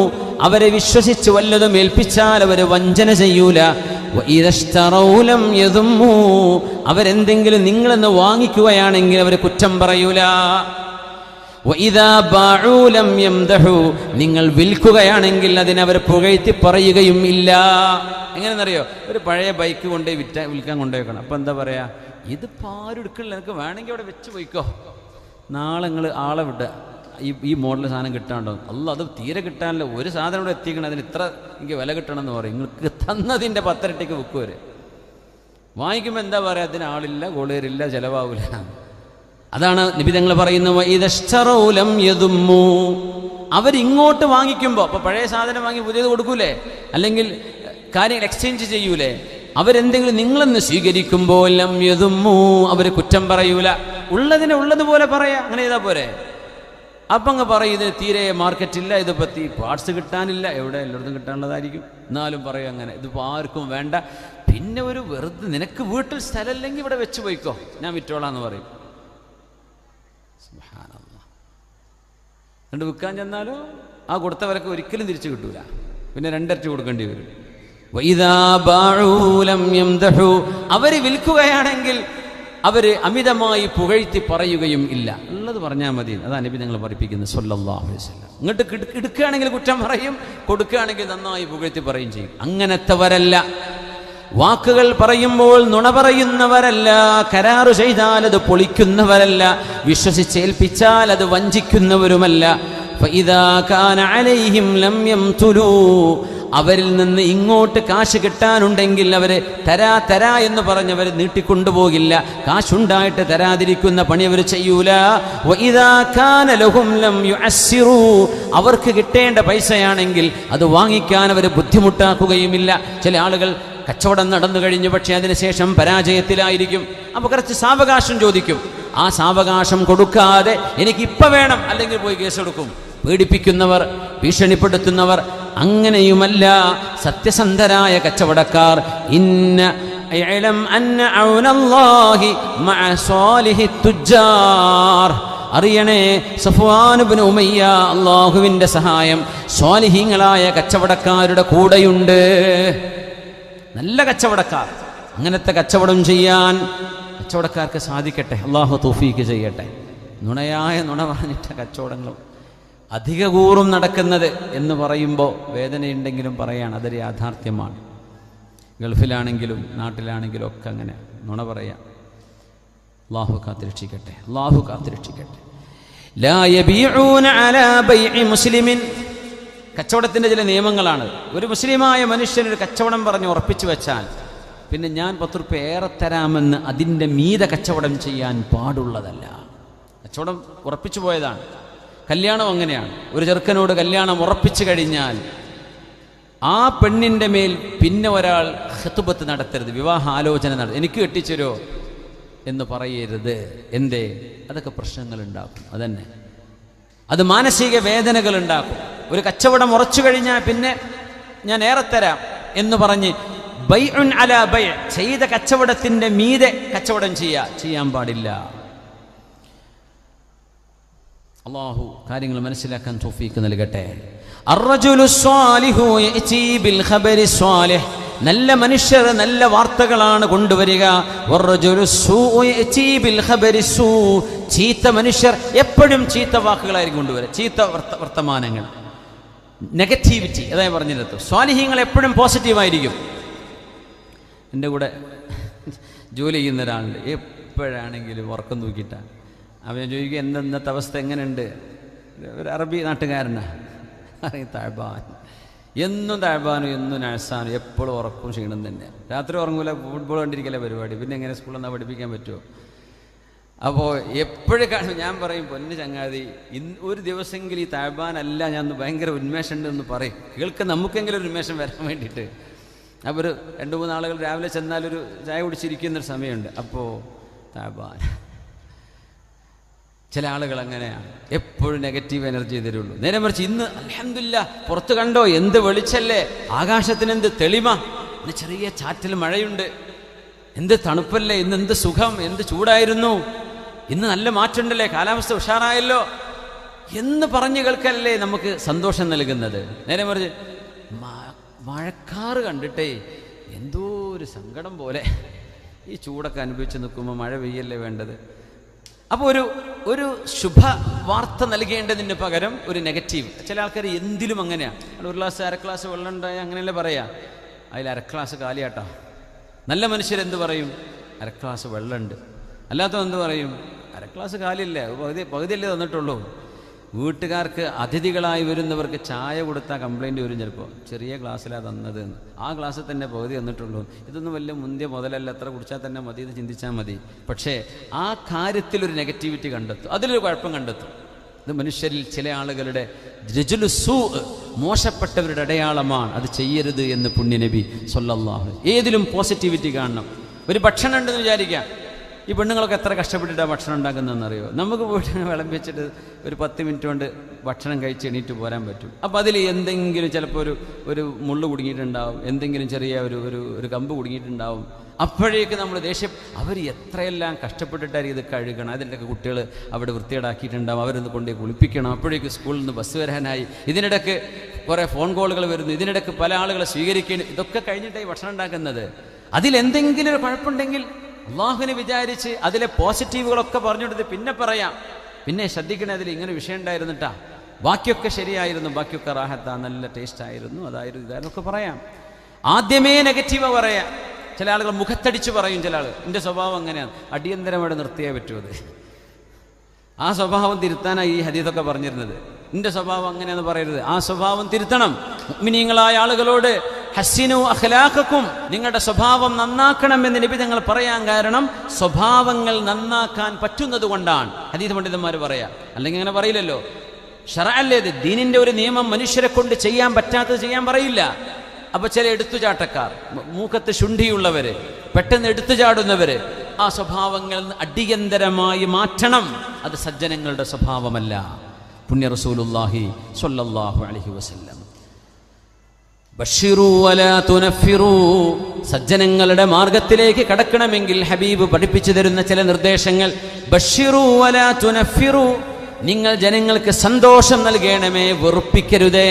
അവരെ വിശ്വസിച്ച് വല്ലതും ഏൽപ്പിച്ചാൽ അവർ വഞ്ചന ചെയ്യൂല. വഇദശ്തറൂ ലം യദുമ്മൂ, അവരെന്തെങ്കിലും നിങ്ങളെന്ന് വാങ്ങിക്കുകയാണെങ്കിൽ അവർ കുറ്റം പറയൂല. വഇദാ ബഅൂ ലം യംദഹൂ, നിങ്ങൾ വിൽക്കുകയാണെങ്കിൽ അതിനവർ പുകഴ്ത്തി പറയുകയും ഇല്ല. എങ്ങനെയെന്നറിയോ? ഒരു പഴയ ബൈക്ക് കൊണ്ടുപോയി വിൽക്കാൻ കൊണ്ടുപോയിക്കണം. അപ്പം എന്താ പറയുക? ഇത് പാരും എടുക്കണില്ല, എനിക്ക് വേണമെങ്കിൽ അവിടെ വെച്ച് പോയിക്കോ, നാളെ നിങ്ങൾ ആളെ വിടുക, ഈ മോഡൽ സാധനം കിട്ടാണ്ടോ? അല്ല, അത് തീരെ കിട്ടാനില്ല, ഒരു സാധനം ഇവിടെ എത്തിക്കണം, അതിന് ഇത്ര എനിക്ക് വില കിട്ടണം എന്ന് പറയും. നിങ്ങൾക്ക് തന്നതിൻ്റെ 10 ഇരട്ടിക്ക് വിൽക്കുവരെ. വാങ്ങിക്കുമ്പോൾ എന്താ പറയുക, അതിന് ആളില്ല, ഗോളേറില്ല, ചിലവാകില്ല. അതാണ് നബി തങ്ങൾ പറയുന്നത്, അവരിങ്ങോട്ട് വാങ്ങിക്കുമ്പോൾ, അപ്പോൾ പഴയ സാധനം വാങ്ങി പുതിയത് കൊടുക്കൂലേ, അല്ലെങ്കിൽ കാര്യങ്ങൾ എക്സ്ചേഞ്ച് ചെയ്യൂലേ, അവരെന്തെങ്കിലും നിങ്ങളെന്ന് സ്വീകരിക്കുമ്പോൾ ലം യദുമ്മു, അവർ കുറ്റം പറയൂല, ഉള്ളതിനെ ഉള്ളതുപോലെ പറയാ. അങ്ങനെ ചെയ്താൽ പോരെ? അപ്പം അങ്ങ് പറയും ഇതിന് തീരെ മാർക്കറ്റില്ല, ഇത് പറ്റി പാർട്സ് കിട്ടാനില്ല. എവിടെ? എല്ലായിടത്തും കിട്ടാനുള്ളതായിരിക്കും, എന്നാലും പറയും അങ്ങനെ, ഇതിപ്പോൾ ആർക്കും വേണ്ട. പിന്നെ ഒരു വെറുതെ നിനക്ക് വീട്ടിൽ സ്ഥലമില്ലെങ്കിൽ ഇവിടെ വെച്ച് പോയിക്കോ, ഞാൻ വിറ്റോളാന്ന് പറയും. സുബ്ഹാനല്ലാഹ്. എന്നിട്ട് വിൽക്കാൻ ചെന്നാലോ ആ കൊടുത്തവരൊക്കെ ഒരിക്കലും തിരിച്ചു കിട്ടൂല, പിന്നെ രണ്ടരട്ടി കൊടുക്കേണ്ടി വരും. അവർ വിൽക്കുകയാണെങ്കിൽ അവർ അമിതമായി പുകഴ്ത്തി പറയുകയും ഇല്ല, ഉള്ളത് പറഞ്ഞാൽ മതി. അതാണ് നബി നിങ്ങൾ പഠിപ്പിക്കുന്നത് സ്വല്ലല്ലാഹു അലൈഹി വസല്ലം. ഇങ്ങോട്ട് എടുക്കുകയാണെങ്കിൽ കുറ്റം പറയും, കൊടുക്കുകയാണെങ്കിൽ നന്നായി പുകഴ്ത്തി പറയും ചെയ്യും. അങ്ങനത്തെവരല്ല. വാക്കുകൾ പറയുമ്പോൾ നുണ പറയുന്നവരല്ല, കരാറ് ചെയ്താൽ അത് പൊളിക്കുന്നവരല്ല, വിശ്വസിച്ചേൽപ്പിച്ചാൽ അത് വഞ്ചിക്കുന്നവരുമല്ല. ഫഇദാ കാന അലൈഹിം ലം യംതുലൂ, അവരിൽ നിന്ന് ഇങ്ങോട്ട് കാശ് കിട്ടാനുണ്ടെങ്കിൽ അവർ തരാ എന്ന് പറഞ്ഞവർ നീട്ടിക്കൊണ്ടുപോകില്ല. കാശുണ്ടായിട്ട് തരാതിരിക്കുന്ന പണി അവർ ചെയ്യൂല. വഇദാ കാന ലഹും ലം യുഅസ്സിറൂ, അവർക്ക് കിട്ടേണ്ട പൈസയാണെങ്കിൽ അത് വാങ്ങിക്കാൻ അവർ ബുദ്ധിമുട്ടാക്കുകയുമില്ല. ചില ആളുകൾ കച്ചവടം നടന്നു കഴിഞ്ഞു, പക്ഷേ അതിനുശേഷം പരാജയത്തിലായിരിക്കും. അപ്പോൾ കുറച്ച് സാവകാശം ചോദിക്കും. ആ സാവകാശം കൊടുക്കാതെ എനിക്കിപ്പോൾ വേണം, അല്ലെങ്കിൽ പോയി കേസെടുക്കും. പീഡിപ്പിക്കുന്നവർ, ഭീഷണിപ്പെടുത്തുന്നവർ അങ്ങനെയുമല്ല സത്യസന്ധരായ കച്ചവടക്കാർ. ഇന്ന ഇഅലം അന്ന ഔനല്ലാഹി മഅ സ്വാലിഹി തുജ്ജാർ, അറിയണേ സഫ്വാൻ ഇബ്നു ഉമയ്യ, അല്ലാഹുവിൻ്റെ സഹായം സ്വാലിഹീങ്ങളായ കച്ചവടക്കാരുടെ കൂടെയുണ്ട്. നല്ല കച്ചവടക്കാർ, അങ്ങനത്തെ കച്ചവടം ചെയ്യാൻ കച്ചവടക്കാർക്ക് സാധിക്കട്ടെ, അള്ളാഹു തൗഫീക്ക് ചെയ്യട്ടെ. നുണയായ നുണ പറഞ്ഞിട്ട കച്ചവടങ്ങളും അധിക കൂറും നടക്കുന്നത് എന്ന് പറയുമ്പോൾ വേദനയുണ്ടെങ്കിലും പറയാണ്, അതൊരു യാഥാർത്ഥ്യമാണ്. ഗൾഫിലാണെങ്കിലും നാട്ടിലാണെങ്കിലും ഒക്കെ അങ്ങനെ നുണ പറയാം. അള്ളാഹു കാത്തുരക്ഷിക്കട്ടെ, അള്ളാഹു കാത്തുരക്ഷിക്കട്ടെ. ലാ യബീഊന അലാ ബൈഇ മുസ്ലിമിൻ, കച്ചവടത്തിൻ്റെ ചില നിയമങ്ങളാണ്. ഒരു മുസ്ലിമായ മനുഷ്യനൊരു കച്ചവടം പറഞ്ഞ് ഉറപ്പിച്ചു വെച്ചാൽ പിന്നെ ഞാൻ 10 രൂപ ഏറെ തരാമെന്ന് അതിൻ്റെ മീതെ കച്ചവടം ചെയ്യാൻ പാടുള്ളതല്ല. കച്ചവടം ഉറപ്പിച്ചു പോയതാണ്. കല്യാണം അങ്ങനെയാണ്. ഒരു ചെറുക്കനോട് കല്യാണം ഉറപ്പിച്ചു കഴിഞ്ഞാൽ ആ പെണ്ണിൻ്റെ മേൽ പിന്നെ ഒരാൾ ഖിത്ബത്ത് നടത്തരുത്, വിവാഹ ആലോചന നടത്തരുത്. എനിക്ക് കെട്ടിച്ചരോ എന്ന് പറയരുത്. എന്തേ? അതൊക്കെ പ്രശ്നങ്ങൾ ഉണ്ടാക്കും. അതന്നെ, അത് മാനസിക വേദനകൾ ഉണ്ടാക്കും. ഒരു കച്ചവടം ഉറച്ചു കഴിഞ്ഞാൽ പിന്നെ ഞാൻ ഏറെ തരാം എന്ന് പറഞ്ഞ് ബൈഉൻ അലാ ബൈ, ചെയ്ത കച്ചവടത്തിൻ്റെ മീതെ കച്ചവടം ചെയ്യാൻ പാടില്ല. അല്ലാഹു കാര്യങ്ങൾ മനസ്സിലാക്കാൻ തൗഫീക്ക് നൽകട്ടെ. അർറജുലു സ്വാലിഹു യഅതി ബിൽ ഖബരി സ്വാലിഹ്, നല്ല മനുഷ്യർ നല്ല വാർത്തകളാണ് കൊണ്ടുവരിക. വറജുലു സൂഉ യഅതി ബിൽ ഖബരി സൂ, ചീത്ത മനുഷ്യർ എപ്പോഴും ചീത്ത വാക്കുകളായിരിക്കും കൊണ്ടുവരിക, ചീത്ത വർത്തമാനങ്ങൾ, നെഗറ്റിവിറ്റി. അതായത് പറഞ്ഞിരുന്നു, സ്വാലിഹീങ്ങൾ എപ്പോഴും പോസിറ്റീവായിരിക്കും. എൻ്റെ കൂടെ ജോലി ചെയ്യുന്ന ഒരാളുണ്ട്, എപ്പോഴാണെങ്കിലും ഉറക്കം തൂക്കിയിട്ടാണ്. അവൻ ചോദിക്കുക, ഇന്നത്തെ അവസ്ഥ എങ്ങനെയുണ്ട്? ഒരു അറബി നാട്ടുകാരനാണ്, അറിയ താഴ്ബാൻ, എന്നും താഴ്ബാനും എന്നും നഴ്സാനും, എപ്പോഴും ഉറക്കും ക്ഷീണം തന്നെ. രാത്രി ഉറങ്ങൂല, ഫുട്ബോൾ കണ്ടിരിക്കല പരിപാടി, പിന്നെ എങ്ങനെ സ്കൂളിൽ നിന്ന് പഠിപ്പിക്കാൻ പറ്റുമോ? അപ്പോൾ എപ്പോഴും കാണും. ഞാൻ പറയും, പൊന്നു ചങ്ങാതി, ഒരു ദിവസമെങ്കിലും ഈ താഴ്ബാനല്ല, ഞാൻ ഭയങ്കര ഉന്മേഷമുണ്ട് എന്ന് പറയും. കേൾക്ക് നമുക്കെങ്കിലും ഒരു ഉന്മേഷം വരാൻ വേണ്ടിയിട്ട്. അപ്പോൾ ഒരു 2-3 ആളുകൾ രാവിലെ ചെന്നാലൊരു ചായ കുടിച്ചിരിക്കുന്നൊരു സമയമുണ്ട്. അപ്പോൾ താഴ്ബാൻ. ചില ആളുകൾ അങ്ങനെയാണ്, എപ്പോഴും നെഗറ്റീവ് എനർജി തരുള്ളൂ. നേരെ മറിച്ച് ഇന്ന് അൽഹംദുലില്ലാ പുറത്ത് കണ്ടോ, എന്ത് വെളിച്ചല്ലേ, ആകാശത്തിന് എന്ത് തെളിമ, ഇന്ന് ചെറിയ ചാറ്റൽ മഴയുണ്ട്, എന്ത് തണുപ്പല്ലേ, ഇന്ന് എന്ത് സുഖം, എന്ത് ചൂടായിരുന്നു, ഇന്ന് നല്ല മാറ്റമുണ്ടല്ലേ, കാലാവസ്ഥ ഉഷാറായല്ലോ എന്ന് പറഞ്ഞു കേൾക്കല്ലേ നമുക്ക് സന്തോഷം നൽകുന്നത്. നേരെ മറിച്ച് മഴക്കാറ് കണ്ടിട്ടേ എന്തോ ഒരു സങ്കടം പോലെ, ഈ ചൂടൊക്കെ അനുഭവിച്ച് നിൽക്കുമ്പോൾ മഴ പെയ്യല്ലേ വേണ്ടത്. അപ്പോൾ ഒരു ശുഭ വാർത്ത നൽകേണ്ടതിന് പകരം ഒരു നെഗറ്റീവ്. ചില ആൾക്കാർ എന്തിലും അങ്ങനെയാണ്. ഒരു ഗ്ലാസ് 1/2 ഗ്ലാസ് വെള്ളം ഉണ്ടായാൽ അങ്ങനെയല്ലേ പറയാ, അതിൽ 1/2 ഗ്ലാസ് കാലിയാട്ടാ. നല്ല മനുഷ്യരെന്ത് പറയും? 1/2 ഗ്ലാസ് വെള്ളമുണ്ട്. അല്ലാത്ത എന്ത് പറയും? 1/2 ഗ്ലാസ് കാലില്ല, പകുതിയല്ലേ തന്നിട്ടുള്ളൂ. വീട്ടുകാർക്ക് അതിഥികളായി വരുന്നവർക്ക് ചായ കൊടുത്താൽ കംപ്ലൈൻറ്റ് വരും. ചിലപ്പോൾ ചെറിയ ഗ്ലാസ്സിലാണ് തന്നത് എന്ന്, ആ ഗ്ലാസ്സിൽ തന്നെ പകുതി തന്നിട്ടുള്ളൂ, ഇതൊന്നും വലിയ മുന്തിയ മുതലല്ല, എത്ര കുടിച്ചാൽ തന്നെ മതി എന്ന് ചിന്തിച്ചാൽ മതി. പക്ഷേ ആ കാര്യത്തിലൊരു നെഗറ്റിവിറ്റി കണ്ടെത്തും, അതിലൊരു കുഴപ്പം കണ്ടെത്തും. ഇത് മനുഷ്യരിൽ ചില ആളുകളുടെ രജുലുസൂ, മോശപ്പെട്ടവരുടെ അടയാളമാണ്. അത് ചെയ്യരുത് എന്ന് പുണ്യനബി സ്വല്ലല്ലാഹു അലൈഹി. ഏതിലും പോസിറ്റിവിറ്റി കാണണം. ഒരു ഭക്ഷണം ഉണ്ടെന്ന് വിചാരിക്കാം, ഈ പെണ്ണുങ്ങളൊക്കെ എത്ര കഷ്ടപ്പെട്ടിട്ടാണ് ഭക്ഷണം ഉണ്ടാക്കുന്നതെന്നറിയോ? നമുക്ക് പോയിട്ട് വിളമ്പി വെച്ചിട്ട് ഒരു 10 മിനിറ്റ് കൊണ്ട് ഭക്ഷണം കഴിച്ച് എണീറ്റ് പോരാൻ പറ്റും. അപ്പോൾ അതിൽ എന്തെങ്കിലും ചിലപ്പോൾ ഒരു മുള്ളു കുടുങ്ങിയിട്ടുണ്ടാവും, എന്തെങ്കിലും ചെറിയ ഒരു കമ്പ് കുടുങ്ങിയിട്ടുണ്ടാവും. അപ്പോഴേക്ക് നമ്മൾ ദേഷ്യം, അവർ എത്രയെല്ലാം കഷ്ടപ്പെട്ടിട്ടായിരിക്കും ഇത് കഴുകണം, അതിൻ്റെയൊക്കെ കുട്ടികൾ അവിടെ വൃത്തികേടാക്കിയിട്ടുണ്ടാവും, അവരൊന്ന് കൊണ്ടുപോയി കുളിപ്പിക്കണം, അപ്പോഴേക്ക് സ്കൂളിൽ നിന്ന് ബസ് വരാനായി, ഇതിനിടയ്ക്ക് കുറേ ഫോൺ കോളുകൾ വരുന്നു, ഇതിനിടയ്ക്ക് പല ആളുകളെ സ്വീകരിക്കണം. ഇതൊക്കെ കഴിഞ്ഞിട്ടായി ഭക്ഷണം ഉണ്ടാക്കുന്നത്. അതിലെന്തെങ്കിലും ഒരു കുഴപ്പമുണ്ടെങ്കിൽ അള്ളാഹുവിനെ വിചാരിച്ച് അതിലെ പോസിറ്റീവുകളൊക്കെ പറഞ്ഞുകൊടുത്ത് പിന്നെ പറയാം, പിന്നെ ശ്രദ്ധിക്കണേ, അതിൽ ഇങ്ങനെ വിഷയം ഉണ്ടായിരുന്നിട്ടാ, ബാക്കിയൊക്കെ ശരിയായിരുന്നു, ബാക്കിയൊക്കെ റാഹത്താ, നല്ല ടേസ്റ്റ് ആയിരുന്നു, അതായിരുന്നു ഇതായിരുന്നൊക്കെ പറയാം. ആദ്യമേ നെഗറ്റീവ് പറയാം. ചില ആളുകൾ മുഖത്തടിച്ച് പറയും, ചില ആളുകൾ എൻ്റെ സ്വഭാവം അങ്ങനെയാണ്, അടിയന്തരമായിട്ട് നിർത്തിയേ പറ്റൂ. അത് ആ സ്വഭാവം തിരുത്താനാണ് ഈ ഹദീസൊക്കെ പറഞ്ഞിരുന്നത്. എൻ്റെ സ്വഭാവം അങ്ങനെയെന്ന് പറയരുത്, ആ സ്വഭാവം തിരുത്തണം. മുഅ്മിനീങ്ങളായ ആളുകളോട് ഹസ്സിനു അഖ്ലാഖക്കും, നിങ്ങളുടെ സ്വഭാവം നന്നാക്കണമെന്ന് നബി തങ്ങൾ പറയാൻ കാരണം സ്വഭാവങ്ങൾ നന്നാക്കാൻ പറ്റുന്നത് കൊണ്ടാണ്. ഹദീസ് പണ്ഡിതന്മാർ പറയാ, അല്ലെങ്കിൽ അങ്ങനെ പറയില്ലല്ലോ. ശറഅല്ലേ ഇത്, ദീനിന്റെ ഒരു നിയമം മനുഷ്യരെ കൊണ്ട് ചെയ്യാൻ പറ്റാത്തത് ചെയ്യാൻ പറയില്ല. അപ്പൊ ചില എടുത്തുചാട്ടക്കാർ, മൂക്കത്ത് ശുണ്ഠിയുള്ളവര്, പെട്ടെന്ന് എടുത്തുചാടുന്നവര്, ആ സ്വഭാവങ്ങൾ അടിയന്തരമായി മാറ്റണം. അത് സജ്ജനങ്ങളുടെ സ്വഭാവമല്ല. പുണ്യ റസൂലുള്ളാഹി സ്വല്ലല്ലാഹു അലൈഹി വസല്ലം ബശ്ശിറൂ വലാ തുനഫിറൂ, സജ്ജനങ്ങളുടെ മാർഗത്തിലേക്ക് കടക്കണമെങ്കിൽ ഹബീബ് പഠിപ്പിച്ചു തരുന്ന ചില നിർദ്ദേശങ്ങൾ. ബശ്ശിറൂ വലാ തുനഫിറൂ, നിങ്ങൾ ജനങ്ങൾക്ക് സന്തോഷം നൽകണമേ, വെറുപ്പിക്കരുതേ.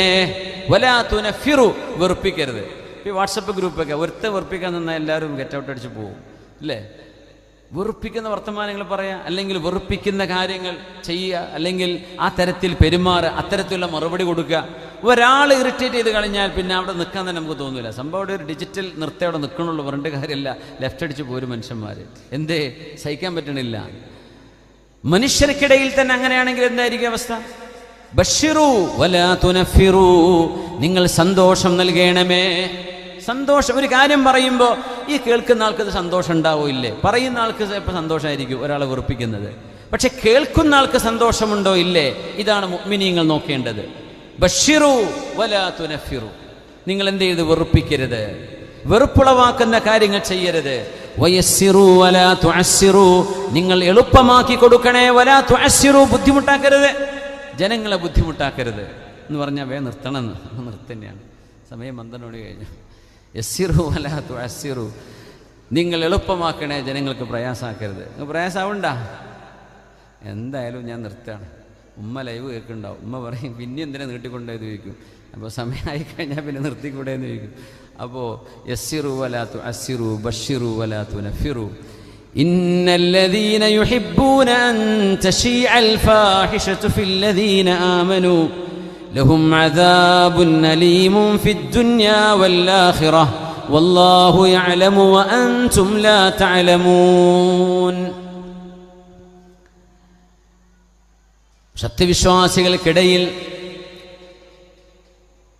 വലാ തുനഫിറൂ, വെറുപ്പിക്കരുത്. ഈ വാട്സപ്പ് ഗ്രൂപ്പൊക്കെ ഒരുത്തെ വെറുപ്പിക്കാൻ നിന്നാൽ എല്ലാവരും ഗെറ്റ് ഔട്ട് അടിച്ച് പോകും അല്ലേ? വെറുപ്പിക്കുന്ന വർത്തമാനങ്ങൾ പറയാം, അല്ലെങ്കിൽ വെറുപ്പിക്കുന്ന കാര്യങ്ങൾ ചെയ്യുക, അല്ലെങ്കിൽ ആ തരത്തിൽ പെരുമാറുക, അത്തരത്തിലുള്ള മറുപടി കൊടുക്കുക. ഒരാൾ ഇറിറ്റേറ്റ് ചെയ്ത് കഴിഞ്ഞാൽ പിന്നെ അവിടെ നിൽക്കാൻ തന്നെ നമുക്ക് തോന്നില്ല. സംഭവം അവിടെ ഒരു ഡിജിറ്റൽ നൃത്തം അവിടെ നിൽക്കണുള്ളൂ, പറഞ്ഞിട്ട് കാര്യമില്ല. ലെഫ്റ്റ് അടിച്ച് പോരും മനുഷ്യന്മാർ. എന്തേ സഹിക്കാൻ പറ്റണില്ല? മനുഷ്യർക്കിടയിൽ തന്നെ അങ്ങനെയാണെങ്കിൽ എന്തായിരിക്കും അവസ്ഥ? ബശ്ശിറൂ വലാ തുനഫിറൂ, നിങ്ങൾ സന്തോഷം നൽകണമേ. സന്തോഷം, ഒരു കാര്യം പറയുമ്പോൾ ഈ കേൾക്കുന്ന ആൾക്ക് ഇത് സന്തോഷം ഉണ്ടാവോ ഇല്ലേ? പറയുന്ന ആൾക്ക് ചിലപ്പോൾ സന്തോഷമായിരിക്കും ഒരാളെ വെറുപ്പിക്കുന്നത്, പക്ഷെ കേൾക്കുന്ന ആൾക്ക് സന്തോഷമുണ്ടോ ഇല്ലേ? ഇതാണ് മുഅ്മിനീങ്ങൾ നോക്കേണ്ടത്. ബശ്ശിറൂ വലാ തുനഫിറൂ, നിങ്ങൾ എന്ത് ചെയ്ത് വെറുപ്പിക്കരുത്, വെറുപ്പുളവാക്കുന്ന കാര്യങ്ങൾ ചെയ്യരുത്. വയസ്സിറൂ വലാ തുഅസ്സിറൂ, നിങ്ങൾ എളുപ്പമാക്കി കൊടുക്കണേ. വലാ തുഅസ്സിറൂ, ബുദ്ധിമുട്ടാക്കരുത്, ജനങ്ങളെ ബുദ്ധിമുട്ടാക്കരുത് എന്ന് പറഞ്ഞാൽ നിർത്തണം. നിർത്തന്നെയാണ്, സമയം 12 കഴിഞ്ഞു. യസ്സിറൂ വലാ തുഅസ്സിറൂ, നിങ്ങൾ എളുപ്പമാക്കണേ, ജനങ്ങൾക്ക് പ്രയാസാക്കരുത്. പ്രയാസാവണ്ട, എന്തായാലും ഞാൻ നിർത്തുകയാണ്. ഉമ്മ ലൈവ് കേൾക്കുന്നുണ്ടാവും, ഉമ്മ പറയും പിന്നെ എന്തിനാ നീട്ടിക്കൊണ്ടേന്ന് ചോദിക്കും. അപ്പോൾ സമയമായി കഴിഞ്ഞാൽ പിന്നെ നിർത്തിക്കൂടെ എന്ന് ചോദിക്കും. അപ്പോൾ യസ്സിറൂ വലാ തുഅസ്സിറൂ ബശ്ശിറൂ വലാ തുനഫിറൂ. ഇന്നല്ലദീന യുഹിബ്ബൂന അൻ തശീഅൽ ഫാഹിഷതു ഫില്ലദീന ആമനൂ ലഹും അദാബുൻ അലീമുൻ ഫിദ്ദുനിയാ വൽആഖിറ വല്ലാഹു യഅലമു വഅൻതും ലാ തഅലമൂൻ. സത്യവിശ്വാസികൾക്കിടയിൽ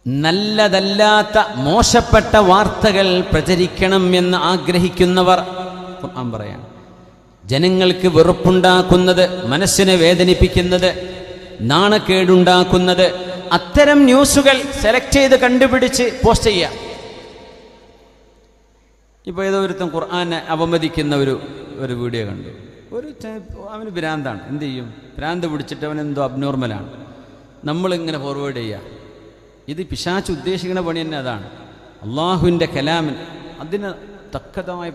നല്ലതല്ലാത്ത മോശപ്പെട്ട വാർത്തകൾ പ്രചരിക്കണം എന്ന് ആഗ്രഹിക്കുന്നവർ, ഖുർആൻ പറയാം, ജനങ്ങൾക്ക് വെറുപ്പുണ്ടാക്കുന്നത്, മനസ്സിനെ വേദനിപ്പിക്കുന്നത്, നാണക്കേടുണ്ടാക്കുന്നത്, അത്തരം ന്യൂസുകൾ സെലക്ട് ചെയ്ത് കണ്ടുപിടിച്ച് പോസ്റ്റ് ചെയ്യുക. ഇപ്പോൾ ഏതോ ഒരുത്തം ഖുർആനെ അവമതിക്കുന്ന ഒരു വീഡിയോ കണ്ടു. അവന് ഭ്രാന്താണ്, എന്ത് ചെയ്യും? ഭ്രാന്ത് പിടിച്ചിട്ട് അവനെന്തോ അബ്നോർമലാണ്. നമ്മളിങ്ങനെ ഫോർവേഡ് ചെയ്യുക. ഇത് പിശാച് ഉദ്ദേശിക്കുന്ന പണി തന്നെ അതാണ്. അള്ളാഹുവിൻ്റെ കലാമിന് അതിന് തക്കതായ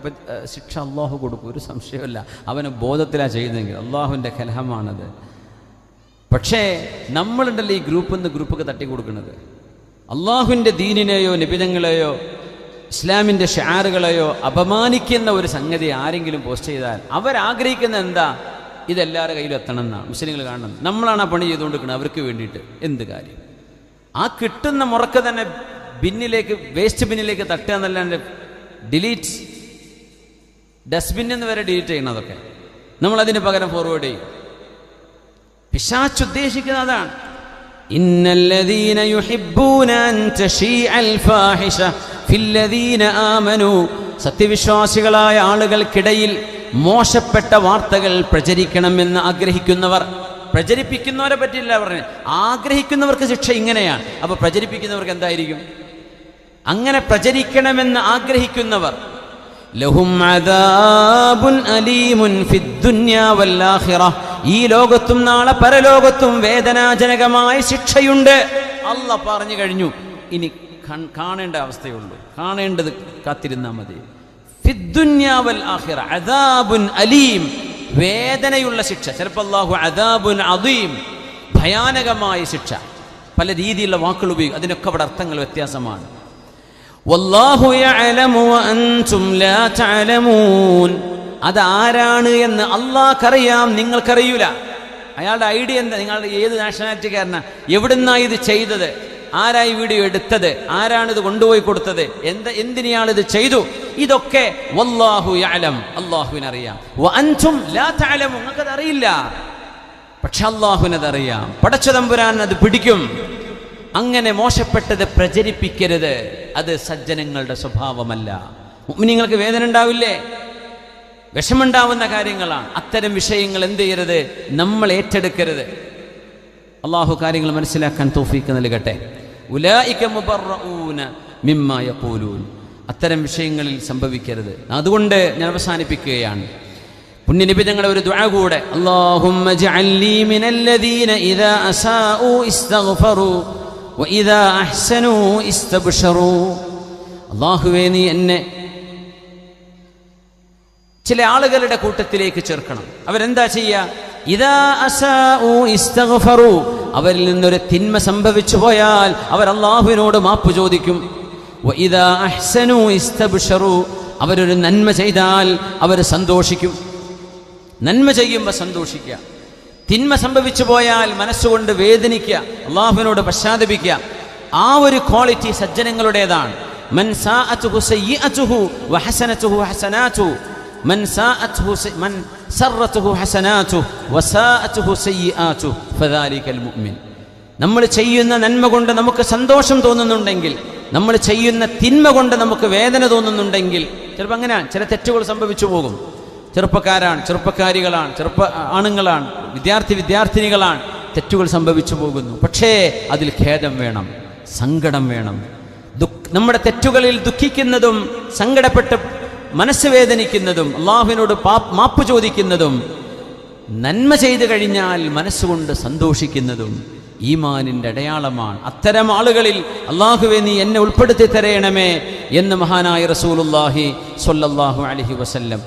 ശിക്ഷ അള്ളാഹു കൊടുക്കും, ഒരു സംശയമല്ല. അവന് ബോധത്തിലാണ് ചെയ്യുന്നതെങ്കിൽ അള്ളാഹുവിൻ്റെ കലാമാണത്. പക്ഷേ നമ്മളുണ്ടല്ലോ ഈ ഗ്രൂപ്പിൽ നിന്ന് ഗ്രൂപ്പൊക്കെ തട്ടിക്കൊടുക്കുന്നത്. അള്ളാഹുവിൻ്റെ ദീനിനെയോ നിബിധങ്ങളെയോ ഇസ്ലാമിൻ്റെ ഷിആറുകളെയോ അപമാനിക്കുന്ന ഒരു സംഗതി ആരെങ്കിലും പോസ്റ്റ് ചെയ്താൽ അവരാഗ്രഹിക്കുന്ന എന്താ? ഇതെല്ലാവരുടെ കയ്യിലും എത്തണം എന്നാണ്. മുസ്ലിങ്ങൾ കാണണം. നമ്മളാണ് ആ പണി ചെയ്തുകൊണ്ടിരിക്കുന്നത് അവർക്ക് വേണ്ടിയിട്ട്. എന്ത് കാര്യം? ആ കിട്ടുന്ന മുറക്ക് തന്നെ ബിന്നിലേക്ക്, വേസ്റ്റ് ബിന്നിലേക്ക് തട്ടുക എന്നല്ലാണ്ട് ഡിലീറ്റ്, ഡസ്റ്റ്ബിന്നിൽ നിന്ന് വരെ ഡിലീറ്റ് ചെയ്യണം. അതൊക്കെ നമ്മളതിന് പകരം ഫോർവേഡ് ചെയ്യും. പിശാച് ഉദ്ദേശിക്കുന്നത് അതാണ്. ഇന്നല്ലദീന യുഹിബ്ബൂന അൻ തശീഅൽ ഫാഹിഷ ഫില്ലദീന ആമനൂ, സത്യവിശ്വാസികളായ ആളുകൾക്കിടയിൽ മോശപ്പെട്ട വാർത്തകൾ പ്രചരിക്കണമെന്ന് ആഗ്രഹിക്കുന്നവർ. പ്രചരിപ്പിക്കുന്നവരെ പറ്റില്ല പറഞ്ഞു, ആഗ്രഹിക്കുന്നവർക്ക് ശിക്ഷ ഇങ്ങനെയാണ്. അപ്പൊ പ്രചരിപ്പിക്കുന്നവർക്ക് എന്തായിരിക്കും? അങ്ങനെ പ്രചരിക്കണമെന്ന് ആഗ്രഹിക്കുന്നവർ ലഹും അദാബുൻ അലീമുൻ ഫിദ്ദുനിയ വൽആഖിറ, ഈ ലോകത്തും നാളെ പരലോകത്തും വേദനാജനകമായ ശിക്ഷയുണ്ട്. അല്ലാഹ് പറഞ്ഞു കഴിഞ്ഞു. ഇനി കാണേണ്ട അവസ്ഥയുള്ളൂ, കാണേണ്ടത് കാത്തിരുന്നാൽ മതി. ഫിദ്ദുനിയ വൽആഖിറ അദാബുൻ അലീം, വേദനയുള്ള ശിക്ഷ. ചിലപ്പോൾ അല്ലാഹു അദാബുൻ അദീം, ഭയാനകമായ ശിക്ഷ. പല രീതിയിലുള്ള വാക്കുകൾ ഉപയോഗിക്കും, അതിനൊക്കെ അവിടെ അർത്ഥങ്ങൾ വ്യത്യാസമാണ്. വല്ലാഹു യഅലമു വഅൻതും ലാ തഅലമൂൻ, അതാരാണ് എന്ന് അല്ലാഹ്ക്കറിയാം, നിങ്ങൾക്കറിയൂല. അയാളുടെ ഐഡിയ എന്താ? നിങ്ങളുടെ ഏത് നാഷണാലിറ്റിക്കാരനാ, എവിടുന്നാ ഇത് ചെയ്തത്, ആരായി വീഡിയോ എടുത്തത്, ആരാണിത് കൊണ്ടുപോയി കൊടുത്തത്, എന്തിനാളിത് ചെയ്തു, ഇതൊക്കെ വല്ലാഹു യഅലം, അല്ലാഹുവിനറിയാം. വഅൻതും ലാ തഅലമൂൻ, നിങ്ങൾക്കത് അറിയില്ല, പക്ഷെ അല്ലാഹുവിനതറിയാം. പടച്ച തമ്പുരാൻ അത് പിടിക്കും. അങ്ങനെ മോശപ്പെട്ടത് പ്രചരിപ്പിക്കരുത്, അത് സജ്ജനങ്ങളുടെ സ്വഭാവമല്ല. മുഅ്മിനീങ്ങൾക്ക് വേദന ഉണ്ടാവില്ലേ? വിഷമുണ്ടാവുന്ന കാര്യങ്ങളാണ്. അത്തരം വിഷയങ്ങൾ എന്ത് ചെയ്യരുത്? നമ്മൾ ഏറ്റെടുക്കരുത്. അള്ളാഹു കാര്യങ്ങൾ മനസ്സിലാക്കാൻ തൗഫീഖ് നൽകട്ടെ. ഉലൈക മുബറഊന മിമ്മാ യഖൂലൂൻ, അത്തരം വിഷയങ്ങളിൽ സംഭവിക്കരുത്. അതുകൊണ്ട് ഞാൻ അവസാനിപ്പിക്കുകയാണ്. പുണ്യനബി തങ്ങളുടെ ഒരു ദുആ കൂടെ, അല്ലാഹുമ്മ ജഅൽനി മിനല്ലദീന ഇദാ അസാഉ ഇസ്തഗ്ഫറു വഇദാ അഹ്സനു ഇസ്തബ്ശറു. അല്ലാഹുവേ, നീ എന്നെ ചില ആളുകളുടെ കൂട്ടത്തിലേക്ക് ചേർക്കണം. അവരെന്താ ചെയ്യുക? ഇദാ അസാഉ ഇസ്തഗ്ഫറു, അവരിൽ നിന്നൊരു തിന്മ സംഭവിച്ചു പോയാൽ അവർ അല്ലാഹുവിനോട് മാപ്പ് ചോദിക്കും. വഇദാ അഹ്സനു ഇസ്തബ്ശറു, അവരൊരു നന്മ ചെയ്താൽ അവർ സന്തോഷിക്കും. നന്മ ചെയ്യുമ്പോൾ സന്തോഷിക്കുക. തിന്മ സംഭവിച്ചു പോയാൽ മനസ്സുകൊണ്ട് വേദനിക്കുക, അല്ലാഹുവിനോട് പശ്ചാത്തപിക്കുക. ആ ഒരു ക്വാളിറ്റി സജ്ജനങ്ങളുടേതാണ്. മൻ സാഅതുഹു സയ്യിഅതുഹു വഹസനതുഹു ഹസനാതുഹു, മൻ സറത്തുഹു ഹസനാതുഹു വസാഅതുഹു സയ്യിആതുഹു ഫദാലികൽ മുഅ്മിൻ. നമ്മൾ ചെയ്യുന്ന നന്മ കൊണ്ട് നമുക്ക് സന്തോഷം തോന്നുന്നുണ്ടെങ്കിൽ, നമ്മൾ ചെയ്യുന്ന തിന്മ കൊണ്ട് നമുക്ക് വേദന തോന്നുന്നുണ്ടെങ്കിൽ, ചിലപ്പോൾ അങ്ങനെ ചില തെറ്റുകൾ സംഭവിച്ചു പോകും. ചെറുപ്പക്കാരാണ്, ചെറുപ്പക്കാരികളാണ്, ആണുങ്ങളാണ്, വിദ്യാർത്ഥിനികളാണ്, തെറ്റുകൾ സംഭവിച്ചു പോകുന്നു. പക്ഷേ അതിൽ ഖേദം വേണം, സങ്കടം വേണം. നമ്മുടെ തെറ്റുകളിൽ ദുഃഖിക്കുന്നതും സങ്കടപ്പെട്ട് മനസ്സ് വേദനിക്കുന്നതും അള്ളാഹുവിനോട് മാപ്പ് ചോദിക്കുന്നതും, നന്മ ചെയ്തു കഴിഞ്ഞാൽ മനസ്സുകൊണ്ട് സന്തോഷിക്കുന്നതും ഈമാനിൻ്റെ അടയാളമാണ്. അത്തരം ആളുകളിൽ അള്ളാഹുവേ നീ എന്നെ ഉൾപ്പെടുത്തി തരയണമേ എന്ന് മഹാനായ റസൂലുള്ളാഹി സ്വല്ലല്ലാഹു അലൈഹി വസല്ലം